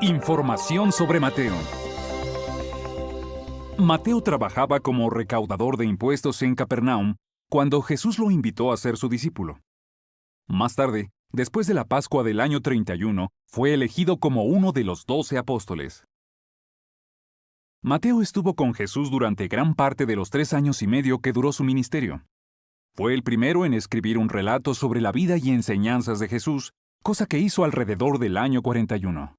Información sobre Mateo. Mateo trabajaba como recaudador de impuestos en Capernaum cuando Jesús lo invitó a ser su discípulo. Más tarde, después de la Pascua del año 31, fue elegido como uno de los 12 apóstoles. Mateo estuvo con Jesús durante gran parte de los 3 años y medio que duró su ministerio. Fue el primero en escribir un relato sobre la vida y enseñanzas de Jesús, cosa que hizo alrededor del año 41.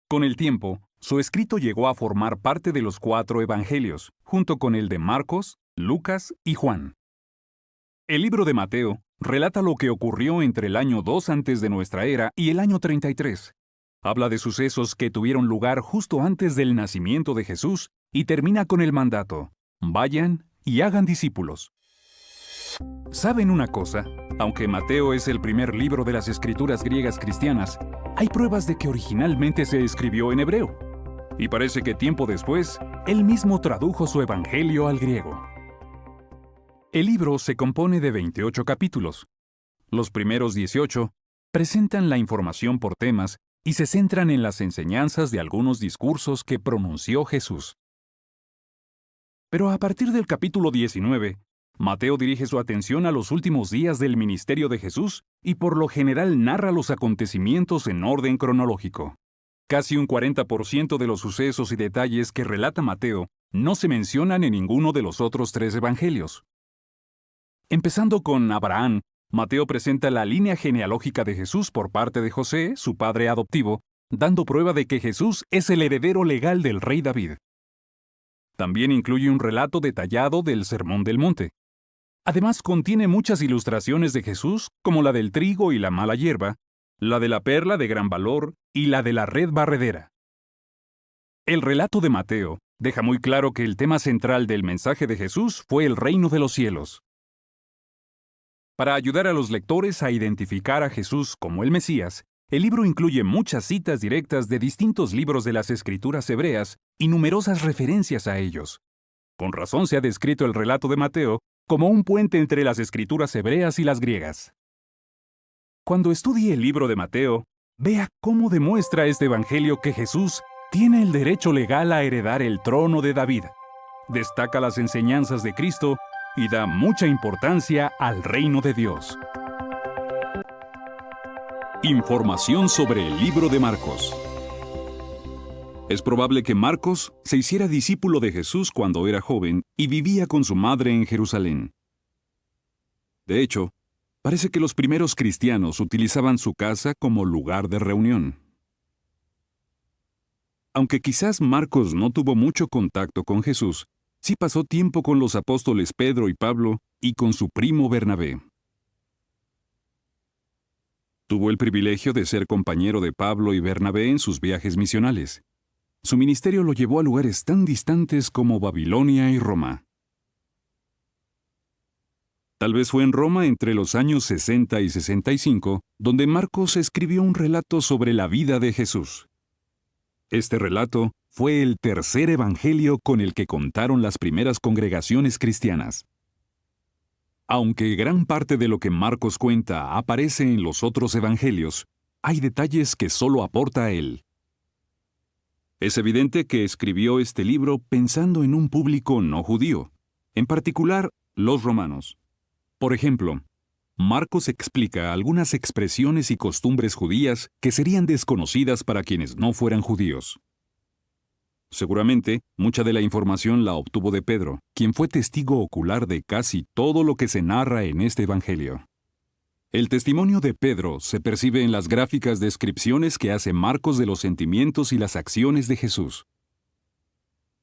Con el tiempo, su escrito llegó a formar parte de los 4 evangelios, junto con el de Marcos, Lucas y Juan. El libro de Mateo relata lo que ocurrió entre el año 2 antes de nuestra era y el año 33. Habla de sucesos que tuvieron lugar justo antes del nacimiento de Jesús y termina con el mandato: vayan y hagan discípulos. ¿Saben una cosa? Aunque Mateo es el primer libro de las escrituras griegas cristianas, hay pruebas de que originalmente se escribió en hebreo. Y parece que tiempo después, él mismo tradujo su evangelio al griego. El libro se compone de 28 capítulos. Los primeros 18 presentan la información por temas y se centran en las enseñanzas de algunos discursos que pronunció Jesús. Pero a partir del capítulo 19, Mateo dirige su atención a los últimos días del ministerio de Jesús y por lo general narra los acontecimientos en orden cronológico. Casi un 40% de los sucesos y detalles que relata Mateo no se mencionan en ninguno de los otros 3 evangelios. Empezando con Abraham, Mateo presenta la línea genealógica de Jesús por parte de José, su padre adoptivo, dando prueba de que Jesús es el heredero legal del rey David. También incluye un relato detallado del Sermón del Monte. Además, contiene muchas ilustraciones de Jesús, como la del trigo y la mala hierba, la de la perla de gran valor y la de la red barredera. El relato de Mateo deja muy claro que el tema central del mensaje de Jesús fue el reino de los cielos. Para ayudar a los lectores a identificar a Jesús como el Mesías, el libro incluye muchas citas directas de distintos libros de las Escrituras hebreas y numerosas referencias a ellos. Con razón se ha descrito el relato de Mateo como un puente entre las Escrituras hebreas y las griegas. Cuando estudie el libro de Mateo, vea cómo demuestra este evangelio que Jesús tiene el derecho legal a heredar el trono de David. Destaca las enseñanzas de Cristo y da mucha importancia al reino de Dios. Información sobre el libro de Marcos. Es probable que Marcos se hiciera discípulo de Jesús cuando era joven y vivía con su madre en Jerusalén. De hecho, parece que los primeros cristianos utilizaban su casa como lugar de reunión. Aunque quizás Marcos no tuvo mucho contacto con Jesús, sí pasó tiempo con los apóstoles Pedro y Pablo y con su primo Bernabé. Tuvo el privilegio de ser compañero de Pablo y Bernabé en sus viajes misionales. Su ministerio lo llevó a lugares tan distantes como Babilonia y Roma. Tal vez fue en Roma entre los años 60 y 65 donde Marcos escribió un relato sobre la vida de Jesús. Este relato fue el tercer evangelio con el que contaron las primeras congregaciones cristianas. Aunque gran parte de lo que Marcos cuenta aparece en los otros evangelios, hay detalles que solo aporta él. Es evidente que escribió este libro pensando en un público no judío, en particular los romanos. Por ejemplo, Marcos explica algunas expresiones y costumbres judías que serían desconocidas para quienes no fueran judíos. Seguramente, mucha de la información la obtuvo de Pedro, quien fue testigo ocular de casi todo lo que se narra en este evangelio. El testimonio de Pedro se percibe en las gráficas descripciones que hace Marcos de los sentimientos y las acciones de Jesús.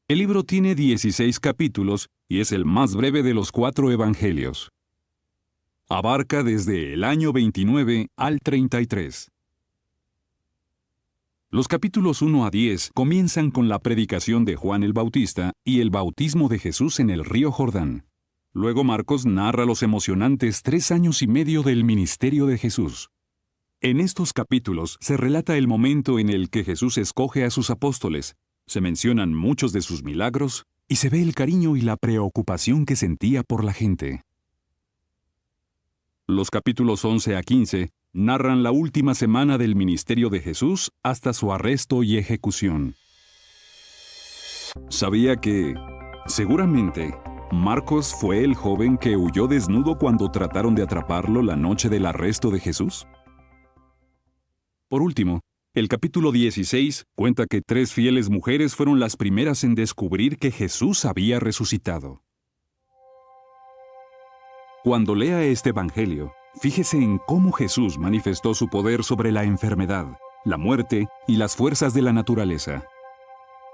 El libro tiene 16 capítulos y es el más breve de los 4 evangelios. Abarca desde el año 29 al 33. Los capítulos 1 a 10 comienzan con la predicación de Juan el Bautista y el bautismo de Jesús en el río Jordán. Luego Marcos narra los emocionantes 3 años y medio del ministerio de Jesús. En estos capítulos se relata el momento en el que Jesús escoge a sus apóstoles, se mencionan muchos de sus milagros y se ve el cariño y la preocupación que sentía por la gente. Los capítulos 11 a 15 narran la última semana del ministerio de Jesús hasta su arresto y ejecución. ¿Sabía que, seguramente, Marcos fue el joven que huyó desnudo cuando trataron de atraparlo la noche del arresto de Jesús? Por último, el capítulo 16 cuenta que 3 fieles mujeres fueron las primeras en descubrir que Jesús había resucitado. Cuando lea este evangelio, fíjese en cómo Jesús manifestó su poder sobre la enfermedad, la muerte y las fuerzas de la naturaleza.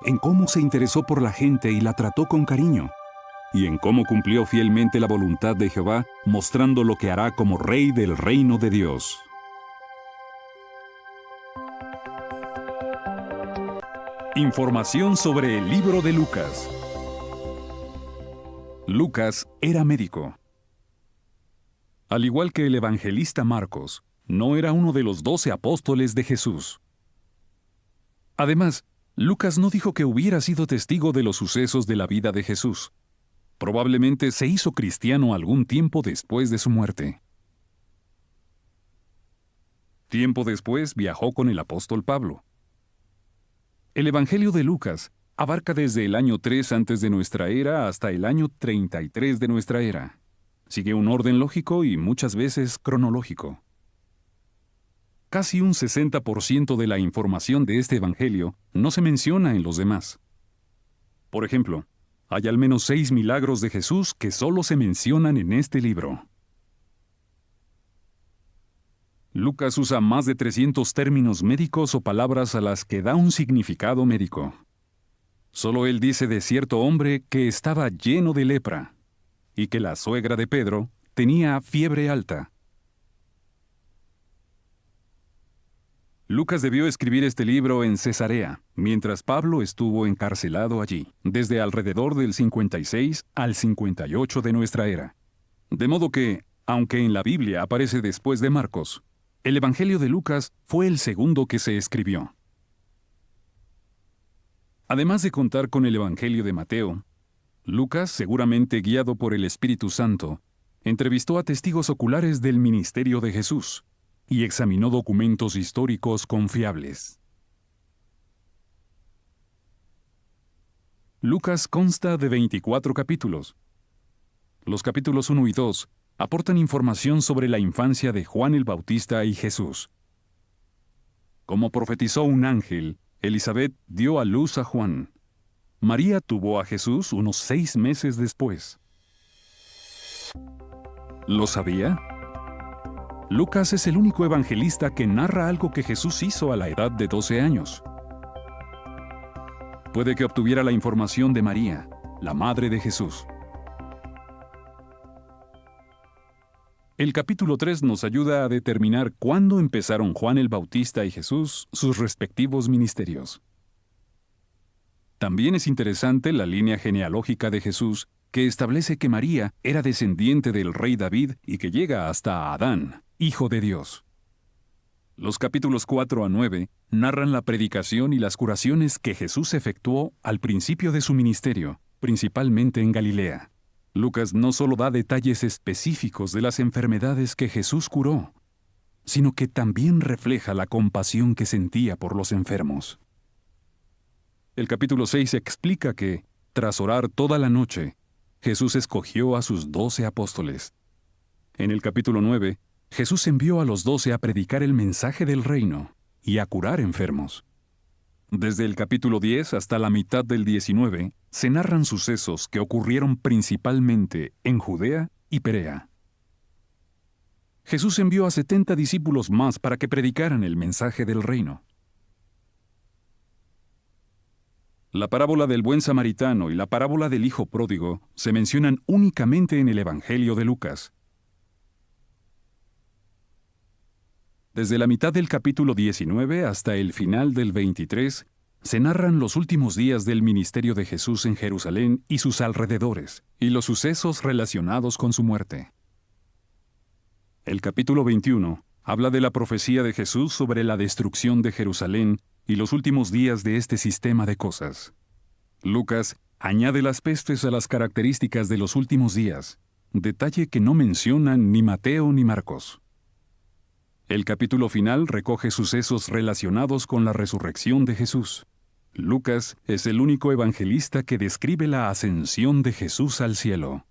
En cómo se interesó por la gente y la trató con cariño. Y en cómo cumplió fielmente la voluntad de Jehová, mostrando lo que hará como Rey del reino de Dios. Información sobre el libro de Lucas. Lucas era médico. Al igual que el evangelista Marcos, no era uno de los 12 apóstoles de Jesús. Además, Lucas no dijo que hubiera sido testigo de los sucesos de la vida de Jesús. Probablemente se hizo cristiano algún tiempo después de su muerte. Tiempo después viajó con el apóstol Pablo. El Evangelio de Lucas abarca desde el año 3 antes de nuestra era hasta el año 33 de nuestra era. Sigue un orden lógico y muchas veces cronológico. Casi un 60% de la información de este Evangelio no se menciona en los demás. Por ejemplo, hay al menos 6 milagros de Jesús que solo se mencionan en este libro. Lucas usa más de 300 términos médicos o palabras a las que da un significado médico. Solo él dice de cierto hombre que estaba lleno de lepra y que la suegra de Pedro tenía fiebre alta. Lucas debió escribir este libro en Cesarea, mientras Pablo estuvo encarcelado allí, desde alrededor del 56 al 58 de nuestra era. De modo que, aunque en la Biblia aparece después de Marcos, el Evangelio de Lucas fue el segundo que se escribió. Además de contar con el Evangelio de Mateo, Lucas, seguramente guiado por el Espíritu Santo, entrevistó a testigos oculares del ministerio de Jesús y examinó documentos históricos confiables. Lucas consta de 24 capítulos. Los capítulos 1 y 2 aportan información sobre la infancia de Juan el Bautista y Jesús. Como profetizó un ángel, Elizabeth dio a luz a Juan. María tuvo a Jesús unos 6 meses después. ¿Lo sabía? Lucas es el único evangelista que narra algo que Jesús hizo a la edad de 12 años. Puede que obtuviera la información de María, la madre de Jesús. El capítulo 3 nos ayuda a determinar cuándo empezaron Juan el Bautista y Jesús sus respectivos ministerios. También es interesante la línea genealógica de Jesús, que establece que María era descendiente del rey David y que llega hasta Adán, hijo de Dios. Los capítulos 4 a 9 narran la predicación y las curaciones que Jesús efectuó al principio de su ministerio, principalmente en Galilea. Lucas no solo da detalles específicos de las enfermedades que Jesús curó, sino que también refleja la compasión que sentía por los enfermos. El capítulo 6 explica que, tras orar toda la noche, Jesús escogió a sus 12 apóstoles. En el capítulo 9, Jesús envió a los 12 a predicar el mensaje del reino y a curar enfermos. Desde el capítulo 10 hasta la mitad del 19, se narran sucesos que ocurrieron principalmente en Judea y Perea. Jesús envió a 70 discípulos más para que predicaran el mensaje del reino. La parábola del buen samaritano y la parábola del hijo pródigo se mencionan únicamente en el Evangelio de Lucas. Desde la mitad del capítulo 19 hasta el final del 23, se narran los últimos días del ministerio de Jesús en Jerusalén y sus alrededores, y los sucesos relacionados con su muerte. El capítulo 21 habla de la profecía de Jesús sobre la destrucción de Jerusalén y los últimos días de este sistema de cosas. Lucas añade las pestes a las características de los últimos días, detalle que no mencionan ni Mateo ni Marcos. El capítulo final recoge sucesos relacionados con la resurrección de Jesús. Lucas es el único evangelista que describe la ascensión de Jesús al cielo.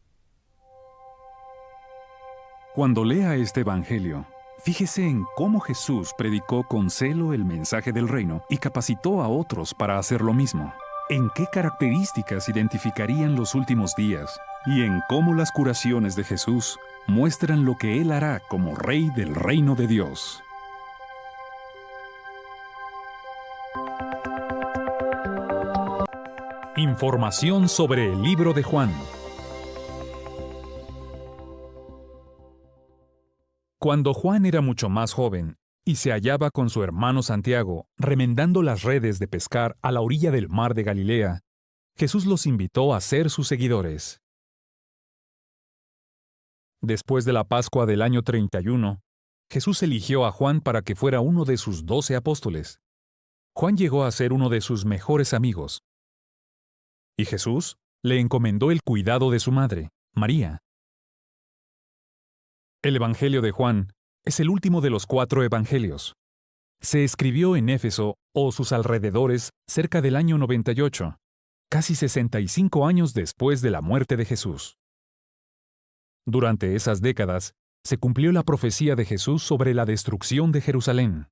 Cuando lea este evangelio, fíjese en cómo Jesús predicó con celo el mensaje del reino y capacitó a otros para hacer lo mismo. En qué características identificarían los últimos días y en cómo las curaciones de Jesús muestran lo que Él hará como Rey del reino de Dios. Información sobre el libro de Juan. Cuando Juan era mucho más joven y se hallaba con su hermano Santiago remendando las redes de pescar a la orilla del mar de Galilea, Jesús los invitó a ser sus seguidores. Después de la Pascua del año 31, Jesús eligió a Juan para que fuera uno de sus 12 apóstoles. Juan llegó a ser uno de sus mejores amigos. Y Jesús le encomendó el cuidado de su madre, María. El Evangelio de Juan es el último de los 4 evangelios. Se escribió en Éfeso o sus alrededores cerca del año 98, casi 65 años después de la muerte de Jesús. Durante esas décadas, se cumplió la profecía de Jesús sobre la destrucción de Jerusalén.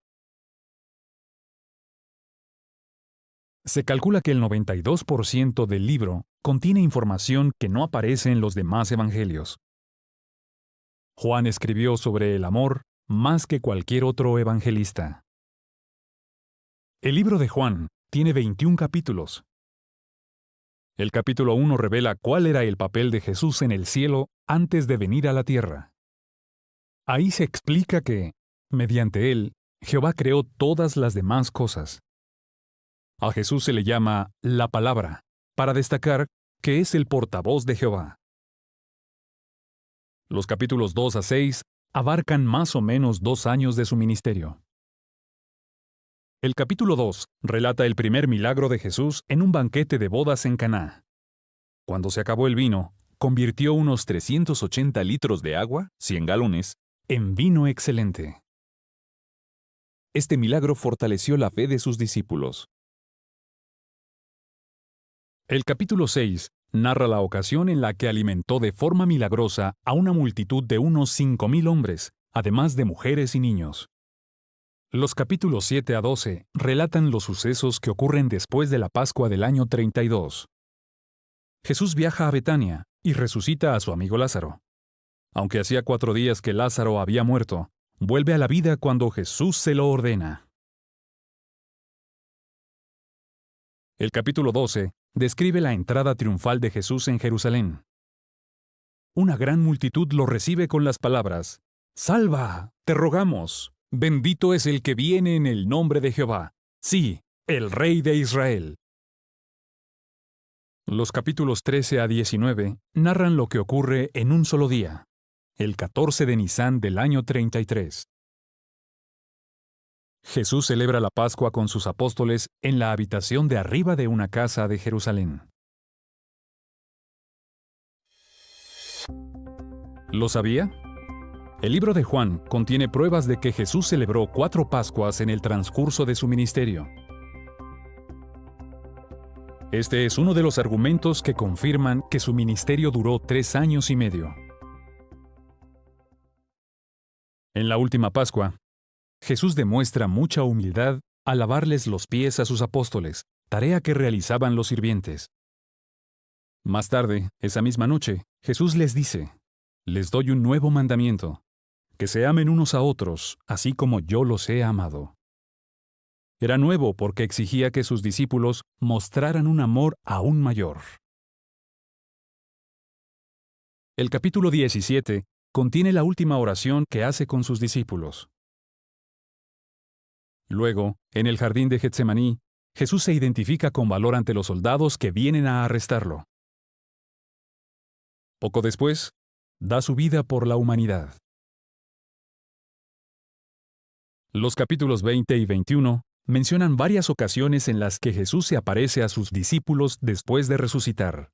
Se calcula que el 92% del libro contiene información que no aparece en los demás evangelios. Juan escribió sobre el amor más que cualquier otro evangelista. El libro de Juan tiene 21 capítulos. El capítulo 1 revela cuál era el papel de Jesús en el cielo antes de venir a la tierra. Ahí se explica que, mediante él, Jehová creó todas las demás cosas. A Jesús se le llama la Palabra, para destacar que es el portavoz de Jehová. Los capítulos 2 a 6 abarcan más o menos 2 años de su ministerio. El capítulo 2 relata el primer milagro de Jesús en un banquete de bodas en Caná. Cuando se acabó el vino, convirtió unos 380 litros de agua, 100 galones, en vino excelente. Este milagro fortaleció la fe de sus discípulos. El capítulo 6 narra la ocasión en la que alimentó de forma milagrosa a una multitud de unos 5,000 hombres, además de mujeres y niños. Los capítulos 7 a 12 relatan los sucesos que ocurren después de la Pascua del año 32. Jesús viaja a Betania y resucita a su amigo Lázaro. Aunque hacía 4 días que Lázaro había muerto, vuelve a la vida cuando Jesús se lo ordena. El capítulo 12 describe la entrada triunfal de Jesús en Jerusalén. Una gran multitud lo recibe con las palabras: «Salva, te rogamos, bendito es el que viene en el nombre de Jehová, sí, el Rey de Israel». Los capítulos 13 a 19 narran lo que ocurre en un solo día, el 14 de Nisán del año 33. Jesús celebra la Pascua con sus apóstoles en la habitación de arriba de una casa de Jerusalén. ¿Lo sabía? El libro de Juan contiene pruebas de que Jesús celebró 4 Pascuas en el transcurso de su ministerio. Este es uno de los argumentos que confirman que su ministerio duró 3 años y medio. En la última Pascua, Jesús demuestra mucha humildad al lavarles los pies a sus apóstoles, tarea que realizaban los sirvientes. Más tarde, esa misma noche, Jesús les dice: «Les doy un nuevo mandamiento, que se amen unos a otros, así como yo los he amado». Era nuevo porque exigía que sus discípulos mostraran un amor aún mayor. El capítulo 17 contiene la última oración que hace con sus discípulos. Luego, en el jardín de Getsemaní, Jesús se identifica con valor ante los soldados que vienen a arrestarlo. Poco después, da su vida por la humanidad. Los capítulos 20 y 21 mencionan varias ocasiones en las que Jesús se aparece a sus discípulos después de resucitar.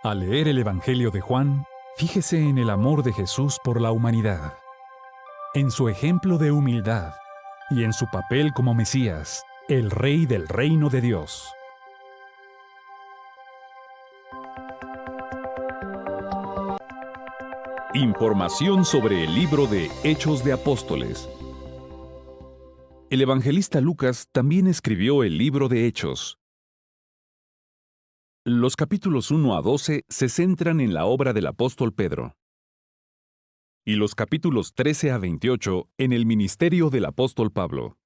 Al leer el Evangelio de Juan, Fíjese en el amor de Jesús por la humanidad, en su ejemplo de humildad y en su papel como Mesías, el Rey del reino de Dios. Información sobre el libro de Hechos de Apóstoles. El evangelista Lucas también escribió el libro de Hechos. Los capítulos 1 a 12 se centran en la obra del apóstol Pedro, y los capítulos 13 a 28 en el ministerio del apóstol Pablo.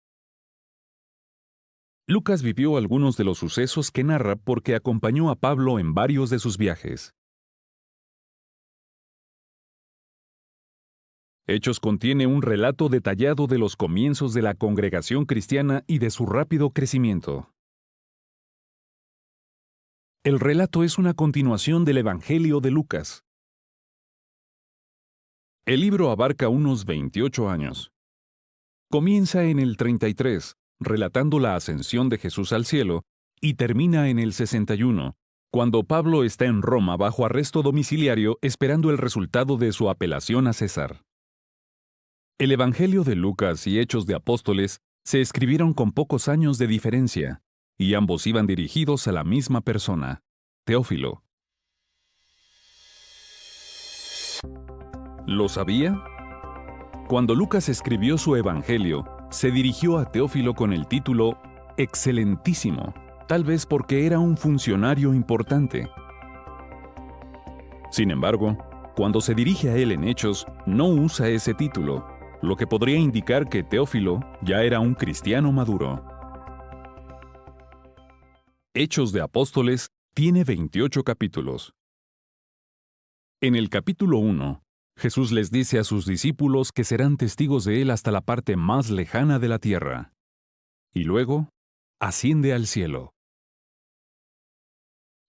Lucas vivió algunos de los sucesos que narra porque acompañó a Pablo en varios de sus viajes. Hechos contiene un relato detallado de los comienzos de la congregación cristiana y de su rápido crecimiento. El relato es una continuación del Evangelio de Lucas. El libro abarca unos 28 años. Comienza en el 33, relatando la ascensión de Jesús al cielo, y termina en el 61, cuando Pablo está en Roma bajo arresto domiciliario esperando el resultado de su apelación a César. El Evangelio de Lucas y Hechos de Apóstoles se escribieron con pocos años de diferencia, y ambos iban dirigidos a la misma persona, Teófilo. ¿Lo sabía? Cuando Lucas escribió su Evangelio, se dirigió a Teófilo con el título Excelentísimo, tal vez porque era un funcionario importante. Sin embargo, cuando se dirige a él en Hechos, no usa ese título, lo que podría indicar que Teófilo ya era un cristiano maduro. Hechos de Apóstoles tiene 28 capítulos. En el capítulo 1, Jesús les dice a sus discípulos que serán testigos de él hasta la parte más lejana de la tierra. Y luego, asciende al cielo.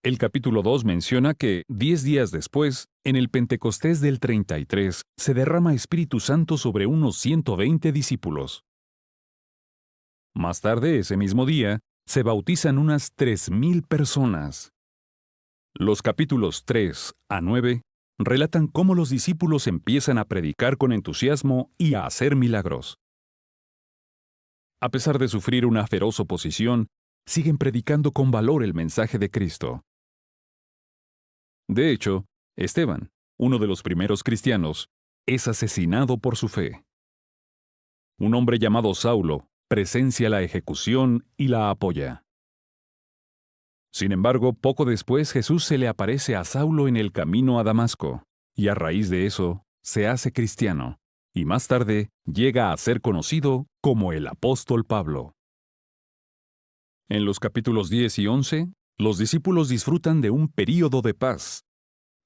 El capítulo 2 menciona que, 10 días después, en el Pentecostés del 33, se derrama Espíritu Santo sobre unos 120 discípulos. Más tarde, ese mismo día, se bautizan unas 3,000 personas. Los capítulos 3 a 9 relatan cómo los discípulos empiezan a predicar con entusiasmo y a hacer milagros. A pesar de sufrir una feroz oposición, siguen predicando con valor el mensaje de Cristo. De hecho, Esteban, uno de los primeros cristianos, es asesinado por su fe. Un hombre llamado Saulo presencia la ejecución y la apoya. Sin embargo, poco después Jesús se le aparece a Saulo en el camino a Damasco, y a raíz de eso, se hace cristiano, y más tarde llega a ser conocido como el apóstol Pablo. En los capítulos 10 y 11, los discípulos disfrutan de un período de paz.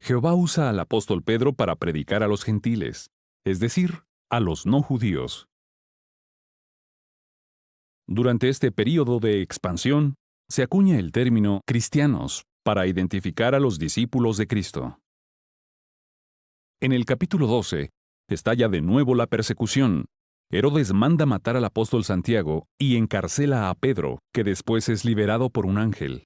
Jehová usa al apóstol Pedro para predicar a los gentiles, es decir, a los no judíos. Durante este período de expansión, se acuña el término cristianos para identificar a los discípulos de Cristo. En el capítulo 12, estalla de nuevo la persecución. Herodes manda matar al apóstol Santiago y encarcela a Pedro, que después es liberado por un ángel.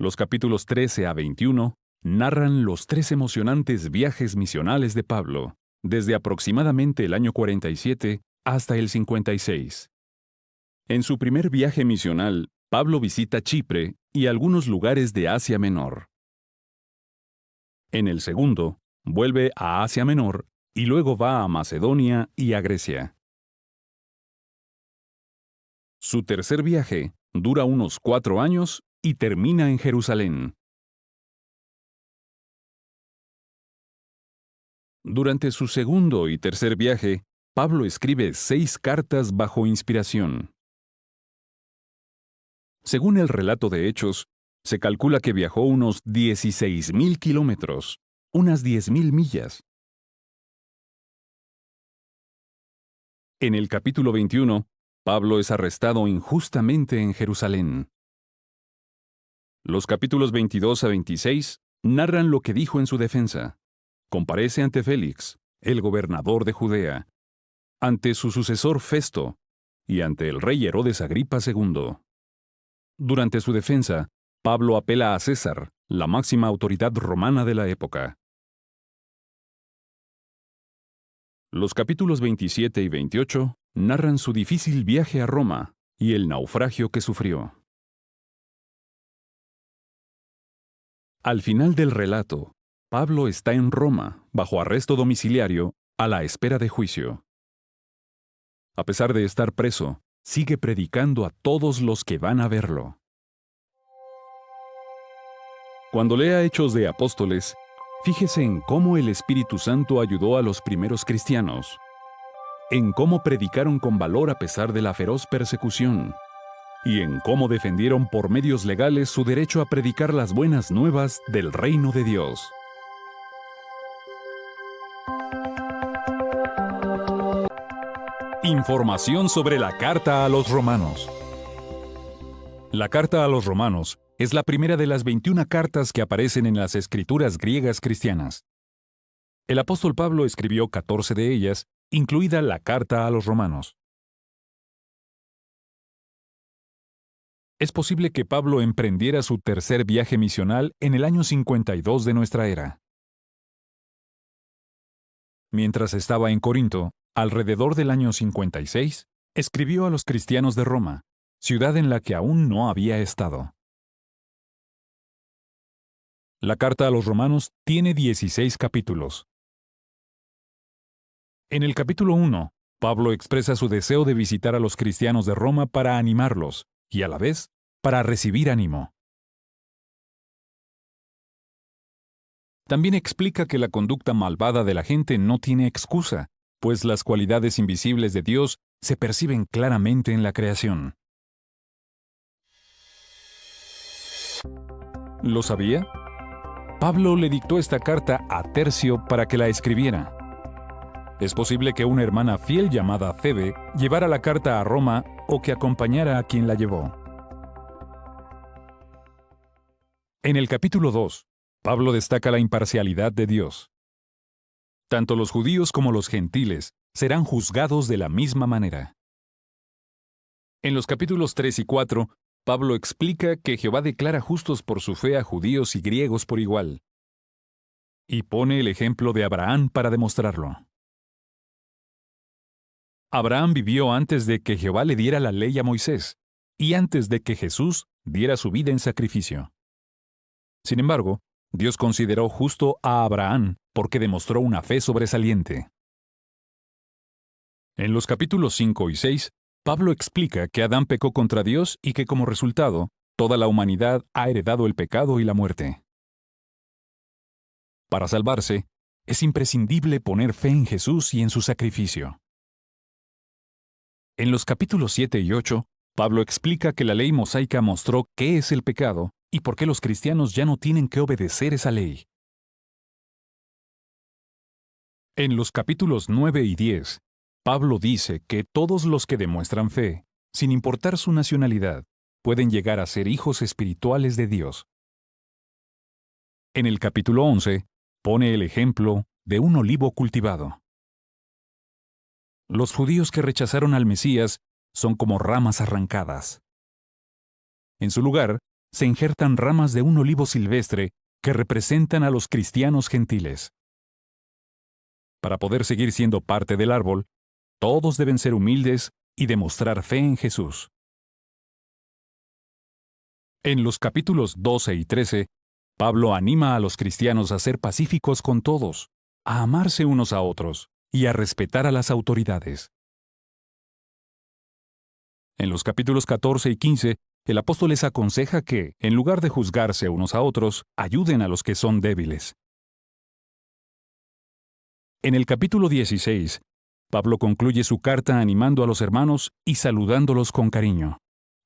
Los capítulos 13 a 21 narran los 3 emocionantes viajes misionales de Pablo, desde aproximadamente el año 47 hasta el 56. En su primer viaje misional, Pablo visita Chipre y algunos lugares de Asia Menor. En el segundo, vuelve a Asia Menor y luego va a Macedonia y a Grecia. Su tercer viaje dura unos 4 años y termina en Jerusalén. Durante su segundo y tercer viaje, Pablo escribe 6 cartas bajo inspiración. Según el relato de Hechos, se calcula que viajó unos 16,000 kilómetros, unas 10,000 millas. En el capítulo 21, Pablo es arrestado injustamente en Jerusalén. Los capítulos 22 a 26 narran lo que dijo en su defensa. Comparece ante Félix, el gobernador de Judea, ante su sucesor Festo y ante el rey Herodes Agripa II. Durante su defensa, Pablo apela a César, la máxima autoridad romana de la época. Los capítulos 27 y 28 narran su difícil viaje a Roma y el naufragio que sufrió. Al final del relato, Pablo está en Roma, bajo arresto domiciliario, a la espera de juicio. A pesar de estar preso, sigue predicando a todos los que van a verlo. Cuando lea Hechos de Apóstoles, fíjese en cómo el Espíritu Santo ayudó a los primeros cristianos, en cómo predicaron con valor a pesar de la feroz persecución, y en cómo defendieron por medios legales su derecho a predicar las buenas nuevas del reino de Dios. Información sobre la Carta a los Romanos. La Carta a los Romanos es la primera de las 21 cartas que aparecen en las escrituras griegas cristianas. El apóstol Pablo escribió 14 de ellas, incluida la Carta a los Romanos. Es posible que Pablo emprendiera su tercer viaje misional en el año 52 de nuestra era. Mientras estaba en Corinto, alrededor del año 56, escribió a los cristianos de Roma, ciudad en la que aún no había estado. La carta a los Romanos tiene 16 capítulos. En el capítulo 1, Pablo expresa su deseo de visitar a los cristianos de Roma para animarlos, y a la vez, para recibir ánimo. También explica que la conducta malvada de la gente no tiene excusa, pues las cualidades invisibles de Dios se perciben claramente en la creación. ¿Lo sabía? Pablo le dictó esta carta a Tercio para que la escribiera. Es posible que una hermana fiel llamada Febe llevara la carta a Roma o que acompañara a quien la llevó. En el capítulo 2, Pablo destaca la imparcialidad de Dios. Tanto los judíos como los gentiles serán juzgados de la misma manera. En los capítulos 3 y 4, Pablo explica que Jehová declara justos por su fe a judíos y griegos por igual. Y pone el ejemplo de Abraham para demostrarlo. Abraham vivió antes de que Jehová le diera la ley a Moisés, y antes de que Jesús diera su vida en sacrificio. Sin embargo, Dios consideró justo a Abraham porque demostró una fe sobresaliente. En los capítulos 5 y 6, Pablo explica que Adán pecó contra Dios y que como resultado, toda la humanidad ha heredado el pecado y la muerte. Para salvarse, es imprescindible poner fe en Jesús y en su sacrificio. En los capítulos 7 y 8, Pablo explica que la ley mosaica mostró qué es el pecado y por qué los cristianos ya no tienen que obedecer esa ley. En los capítulos 9 y 10, Pablo dice que todos los que demuestran fe, sin importar su nacionalidad, pueden llegar a ser hijos espirituales de Dios. En el capítulo 11, pone el ejemplo de un olivo cultivado. Los judíos que rechazaron al Mesías son como ramas arrancadas. En su lugar, se injertan ramas de un olivo silvestre que representan a los cristianos gentiles. Para poder seguir siendo parte del árbol, todos deben ser humildes y demostrar fe en Jesús. En los capítulos 12 y 13, Pablo anima a los cristianos a ser pacíficos con todos, a amarse unos a otros y a respetar a las autoridades. En los capítulos 14 y 15, el apóstol les aconseja que, en lugar de juzgarse unos a otros, ayuden a los que son débiles. En el capítulo 16, Pablo concluye su carta animando a los hermanos y saludándolos con cariño,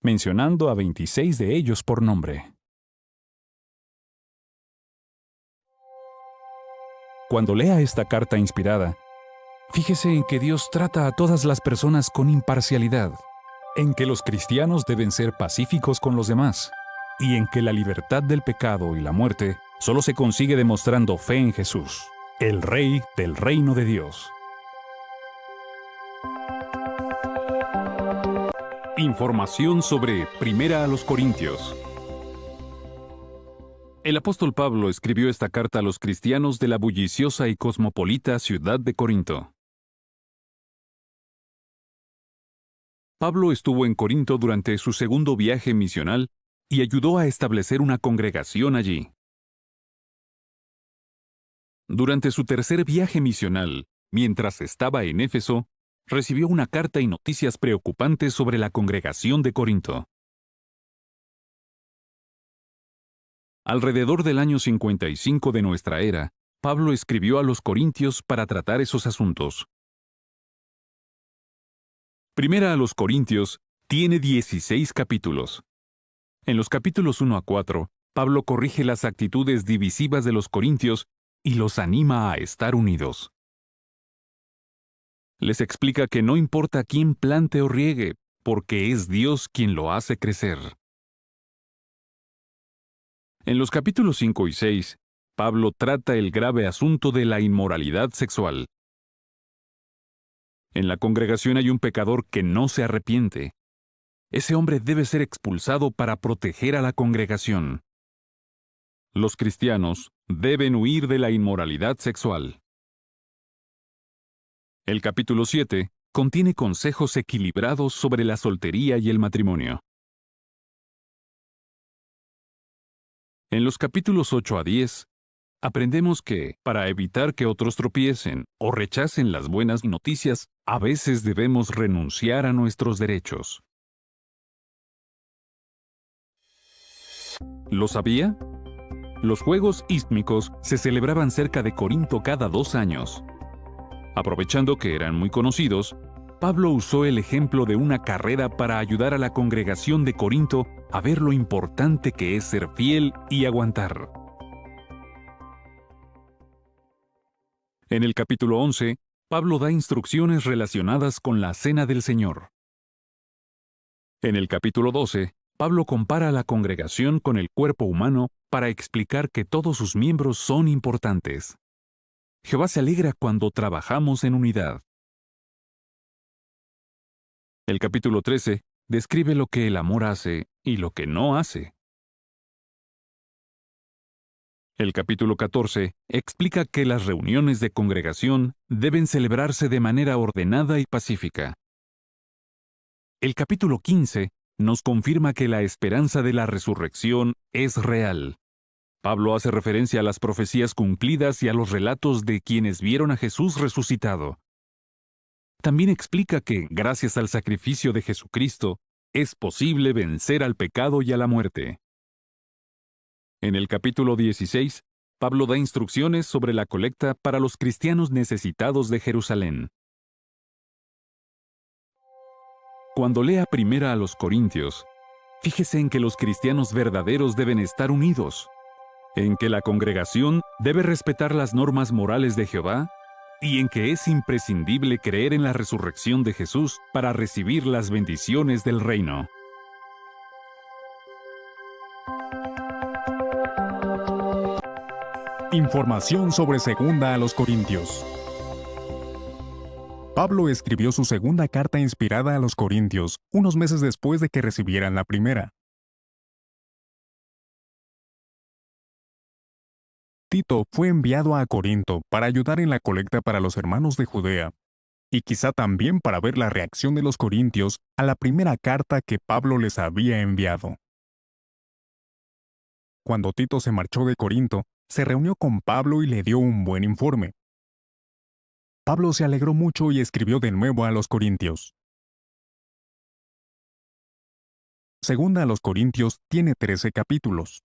mencionando a 26 de ellos por nombre. Cuando lea esta carta inspirada, fíjese en que Dios trata a todas las personas con imparcialidad, en que los cristianos deben ser pacíficos con los demás, y en que la libertad del pecado y la muerte solo se consigue demostrando fe en Jesús, el Rey del reino de Dios. Información sobre Primera a los Corintios. El apóstol Pablo escribió esta carta a los cristianos de la bulliciosa y cosmopolita ciudad de Corinto. Pablo estuvo en Corinto durante su segundo viaje misional y ayudó a establecer una congregación allí. Durante su tercer viaje misional, mientras estaba en Éfeso, recibió una carta y noticias preocupantes sobre la congregación de Corinto. Alrededor del año 55 de nuestra era, Pablo escribió a los corintios para tratar esos asuntos. Primera a los Corintios tiene 16 capítulos. En los capítulos 1 a 4, Pablo corrige las actitudes divisivas de los corintios y los anima a estar unidos. Les explica que no importa quién plante o riegue, porque es Dios quien lo hace crecer. En los capítulos 5 y 6, Pablo trata el grave asunto de la inmoralidad sexual. En la congregación hay un pecador que no se arrepiente. Ese hombre debe ser expulsado para proteger a la congregación. Los cristianos deben huir de la inmoralidad sexual. El capítulo 7 contiene consejos equilibrados sobre la soltería y el matrimonio. En los capítulos 8 a 10, aprendemos que, para evitar que otros tropiecen o rechacen las buenas noticias, a veces debemos renunciar a nuestros derechos. ¿Lo sabía? Los Juegos Ístmicos se celebraban cerca de Corinto cada 2 años. Aprovechando que eran muy conocidos, Pablo usó el ejemplo de una carrera para ayudar a la congregación de Corinto a ver lo importante que es ser fiel y aguantar. En el capítulo 11, Pablo da instrucciones relacionadas con la Cena del Señor. En el capítulo 12, Pablo compara a la congregación con el cuerpo humano para explicar que todos sus miembros son importantes. Jehová se alegra cuando trabajamos en unidad. El capítulo 13 describe lo que el amor hace y lo que no hace. El capítulo 14 explica que las reuniones de congregación deben celebrarse de manera ordenada y pacífica. El capítulo 15 nos confirma que la esperanza de la resurrección es real. Pablo hace referencia a las profecías cumplidas y a los relatos de quienes vieron a Jesús resucitado. También explica que, gracias al sacrificio de Jesucristo, es posible vencer al pecado y a la muerte. En el capítulo 16, Pablo da instrucciones sobre la colecta para los cristianos necesitados de Jerusalén. Cuando lea primera a los Corintios, fíjese en que los cristianos verdaderos deben estar unidos, en que la congregación debe respetar las normas morales de Jehová y en que es imprescindible creer en la resurrección de Jesús para recibir las bendiciones del reino. Información sobre segunda a los Corintios. Pablo escribió su segunda carta inspirada a los Corintios unos meses después de que recibieran la primera. Tito fue enviado a Corinto para ayudar en la colecta para los hermanos de Judea, y quizá también para ver la reacción de los corintios a la primera carta que Pablo les había enviado. Cuando Tito se marchó de Corinto, se reunió con Pablo y le dio un buen informe. Pablo se alegró mucho y escribió de nuevo a los corintios. Segunda a los Corintios tiene 13 capítulos.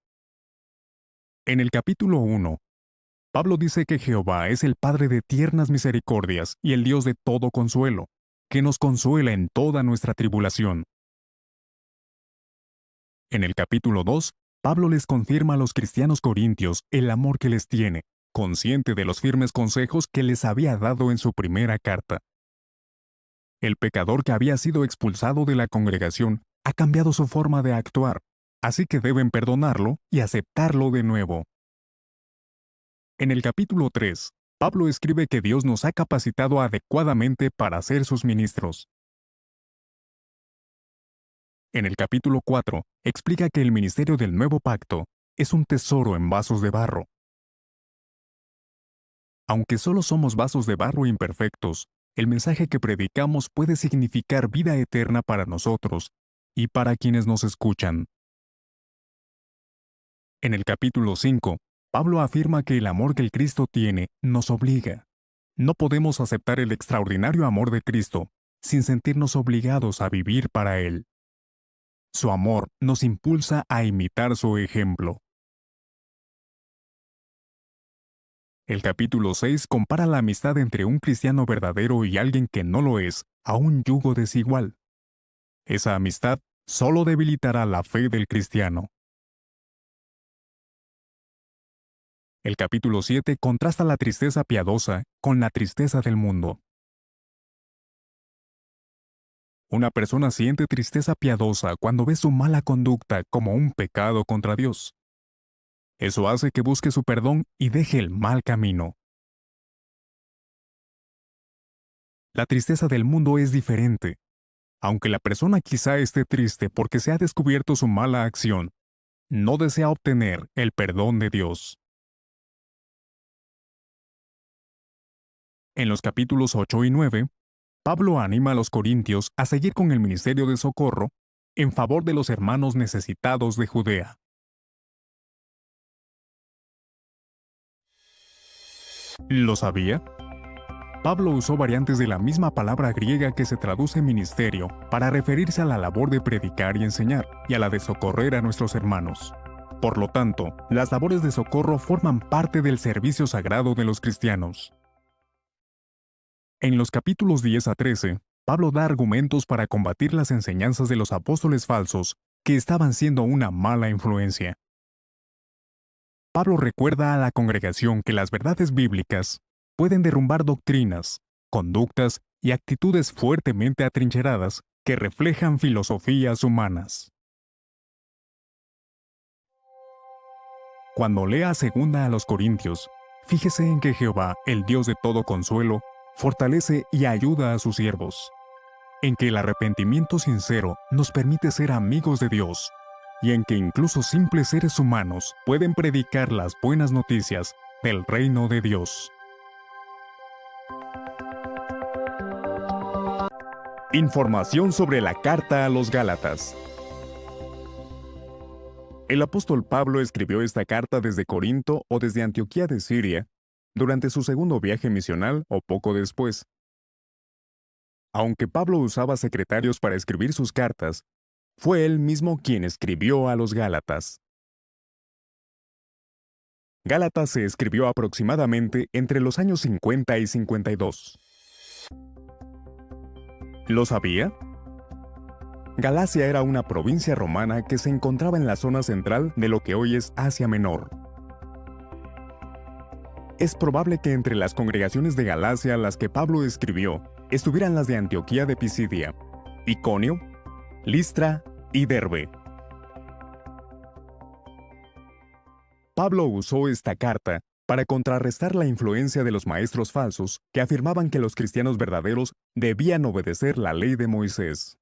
En el capítulo 1, Pablo dice que Jehová es el Padre de tiernas misericordias y el Dios de todo consuelo, que nos consuela en toda nuestra tribulación. En el capítulo 2, Pablo les confirma a los cristianos corintios el amor que les tiene, consciente de los firmes consejos que les había dado en su primera carta. El pecador que había sido expulsado de la congregación ha cambiado su forma de actuar, así que deben perdonarlo y aceptarlo de nuevo. En el capítulo 3, Pablo escribe que Dios nos ha capacitado adecuadamente para ser sus ministros. En el capítulo 4, explica que el ministerio del nuevo pacto es un tesoro en vasos de barro. Aunque solo somos vasos de barro imperfectos, El mensaje que predicamos puede significar vida eterna para nosotros y para quienes nos escuchan. En el capítulo 5, Pablo afirma que el amor que el Cristo tiene nos obliga. No podemos aceptar el extraordinario amor de Cristo sin sentirnos obligados a vivir para Él. Su amor nos impulsa a imitar su ejemplo. El capítulo 6 compara la amistad entre un cristiano verdadero y alguien que no lo es a un yugo desigual. Esa amistad solo debilitará la fe del cristiano. El capítulo 7 contrasta la tristeza piadosa con la tristeza del mundo. Una persona siente tristeza piadosa cuando ve su mala conducta como un pecado contra Dios. Eso hace que busque su perdón y deje el mal camino. La tristeza del mundo es diferente. Aunque la persona quizá esté triste porque se ha descubierto su mala acción, no desea obtener el perdón de Dios. En los capítulos 8 y 9, Pablo anima a los corintios a seguir con el ministerio de socorro en favor de los hermanos necesitados de Judea. ¿Lo sabía? Pablo usó variantes de la misma palabra griega que se traduce ministerio para referirse a la labor de predicar y enseñar, y a la de socorrer a nuestros hermanos. Por lo tanto, las labores de socorro forman parte del servicio sagrado de los cristianos. En los capítulos 10 a 13, Pablo da argumentos para combatir las enseñanzas de los apóstoles falsos que estaban siendo una mala influencia. Pablo recuerda a la congregación que las verdades bíblicas pueden derrumbar doctrinas, conductas y actitudes fuertemente atrincheradas que reflejan filosofías humanas. Cuando lea segunda a los Corintios, fíjese en que Jehová, el Dios de todo consuelo, fortalece y ayuda a sus siervos, en que el arrepentimiento sincero nos permite ser amigos de Dios, y en que incluso simples seres humanos pueden predicar las buenas noticias del reino de Dios. Información sobre la carta a los Gálatas. El apóstol Pablo escribió esta carta desde Corinto o desde Antioquía de Siria, durante su segundo viaje misional o poco después. Aunque Pablo usaba secretarios para escribir sus cartas, fue él mismo quien escribió a los Gálatas. Gálatas se escribió aproximadamente entre los años 50 y 52. ¿Lo sabía? Galacia era una provincia romana que se encontraba en la zona central de lo que hoy es Asia Menor. Es probable que entre las congregaciones de Galacia a las que Pablo escribió estuvieran las de Antioquía de Pisidia, Iconio, Listra y Derbe. Pablo usó esta carta para contrarrestar la influencia de los maestros falsos que afirmaban que los cristianos verdaderos debían obedecer la ley de Moisés.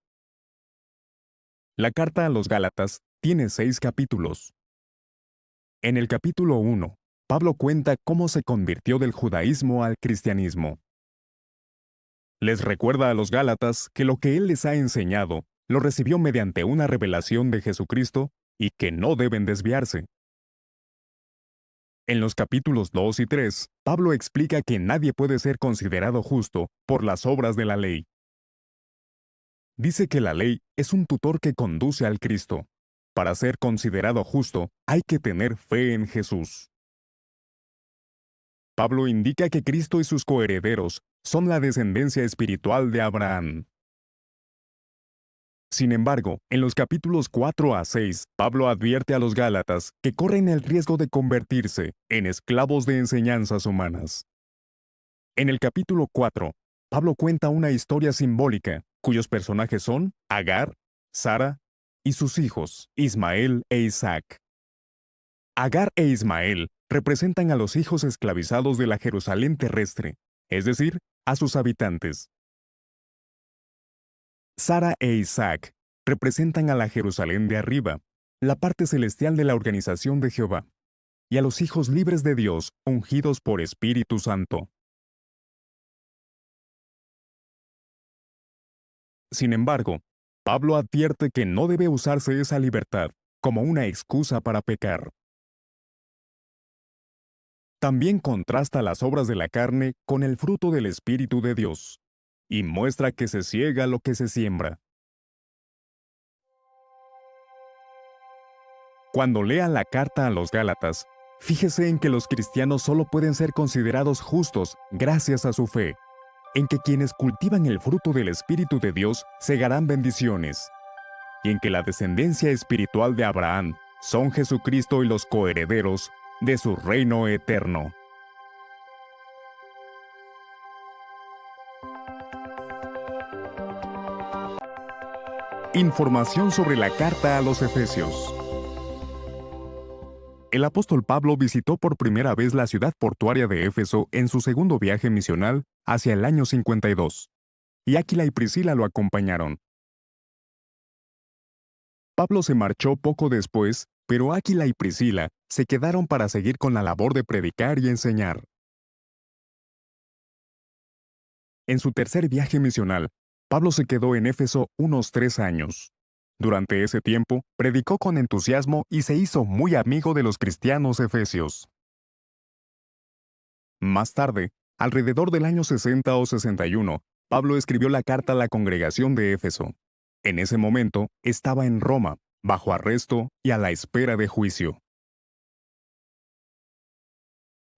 La carta a los Gálatas tiene 6 capítulos. En el capítulo 1, Pablo cuenta cómo se convirtió del judaísmo al cristianismo. Les recuerda a los Gálatas que lo que él les ha enseñado lo recibió mediante una revelación de Jesucristo y que no deben desviarse. En los capítulos 2 y 3, Pablo explica que nadie puede ser considerado justo por las obras de la ley. Dice que la ley es un tutor que conduce al Cristo. Para ser considerado justo, hay que tener fe en Jesús. Pablo indica que Cristo y sus coherederos son la descendencia espiritual de Abraham. Sin embargo, en los capítulos 4 a 6, Pablo advierte a los Gálatas que corren el riesgo de convertirse en esclavos de enseñanzas humanas. En el capítulo 4, Pablo cuenta una historia simbólica, cuyos personajes son Agar, Sara y sus hijos, Ismael e Isaac. Agar e Ismael representan a los hijos esclavizados de la Jerusalén terrestre, es decir, a sus habitantes. Sara e Isaac representan a la Jerusalén de arriba, la parte celestial de la organización de Jehová, y a los hijos libres de Dios, ungidos por Espíritu Santo. Sin embargo, Pablo advierte que no debe usarse esa libertad como una excusa para pecar. También contrasta las obras de la carne con el fruto del Espíritu de Dios, y muestra que se ciega lo que se siembra. Cuando lea la carta a los Gálatas, fíjese en que los cristianos solo pueden ser considerados justos gracias a su fe, en que quienes cultivan el fruto del Espíritu de Dios segarán bendiciones, y en que la descendencia espiritual de Abraham son Jesucristo y los coherederos de su reino eterno. Información sobre la carta a los Efesios. El apóstol Pablo visitó por primera vez la ciudad portuaria de Éfeso en su segundo viaje misional hacia el año 52, y Áquila y Priscila lo acompañaron. Pablo se marchó poco después, pero Áquila y Priscila se quedaron para seguir con la labor de predicar y enseñar. En su tercer viaje misional, Pablo se quedó en Éfeso unos 3 años. Durante ese tiempo, predicó con entusiasmo y se hizo muy amigo de los cristianos efesios. Más tarde, alrededor del año 60 o 61, Pablo escribió la carta a la congregación de Éfeso. En ese momento, estaba en Roma, bajo arresto y a la espera de juicio.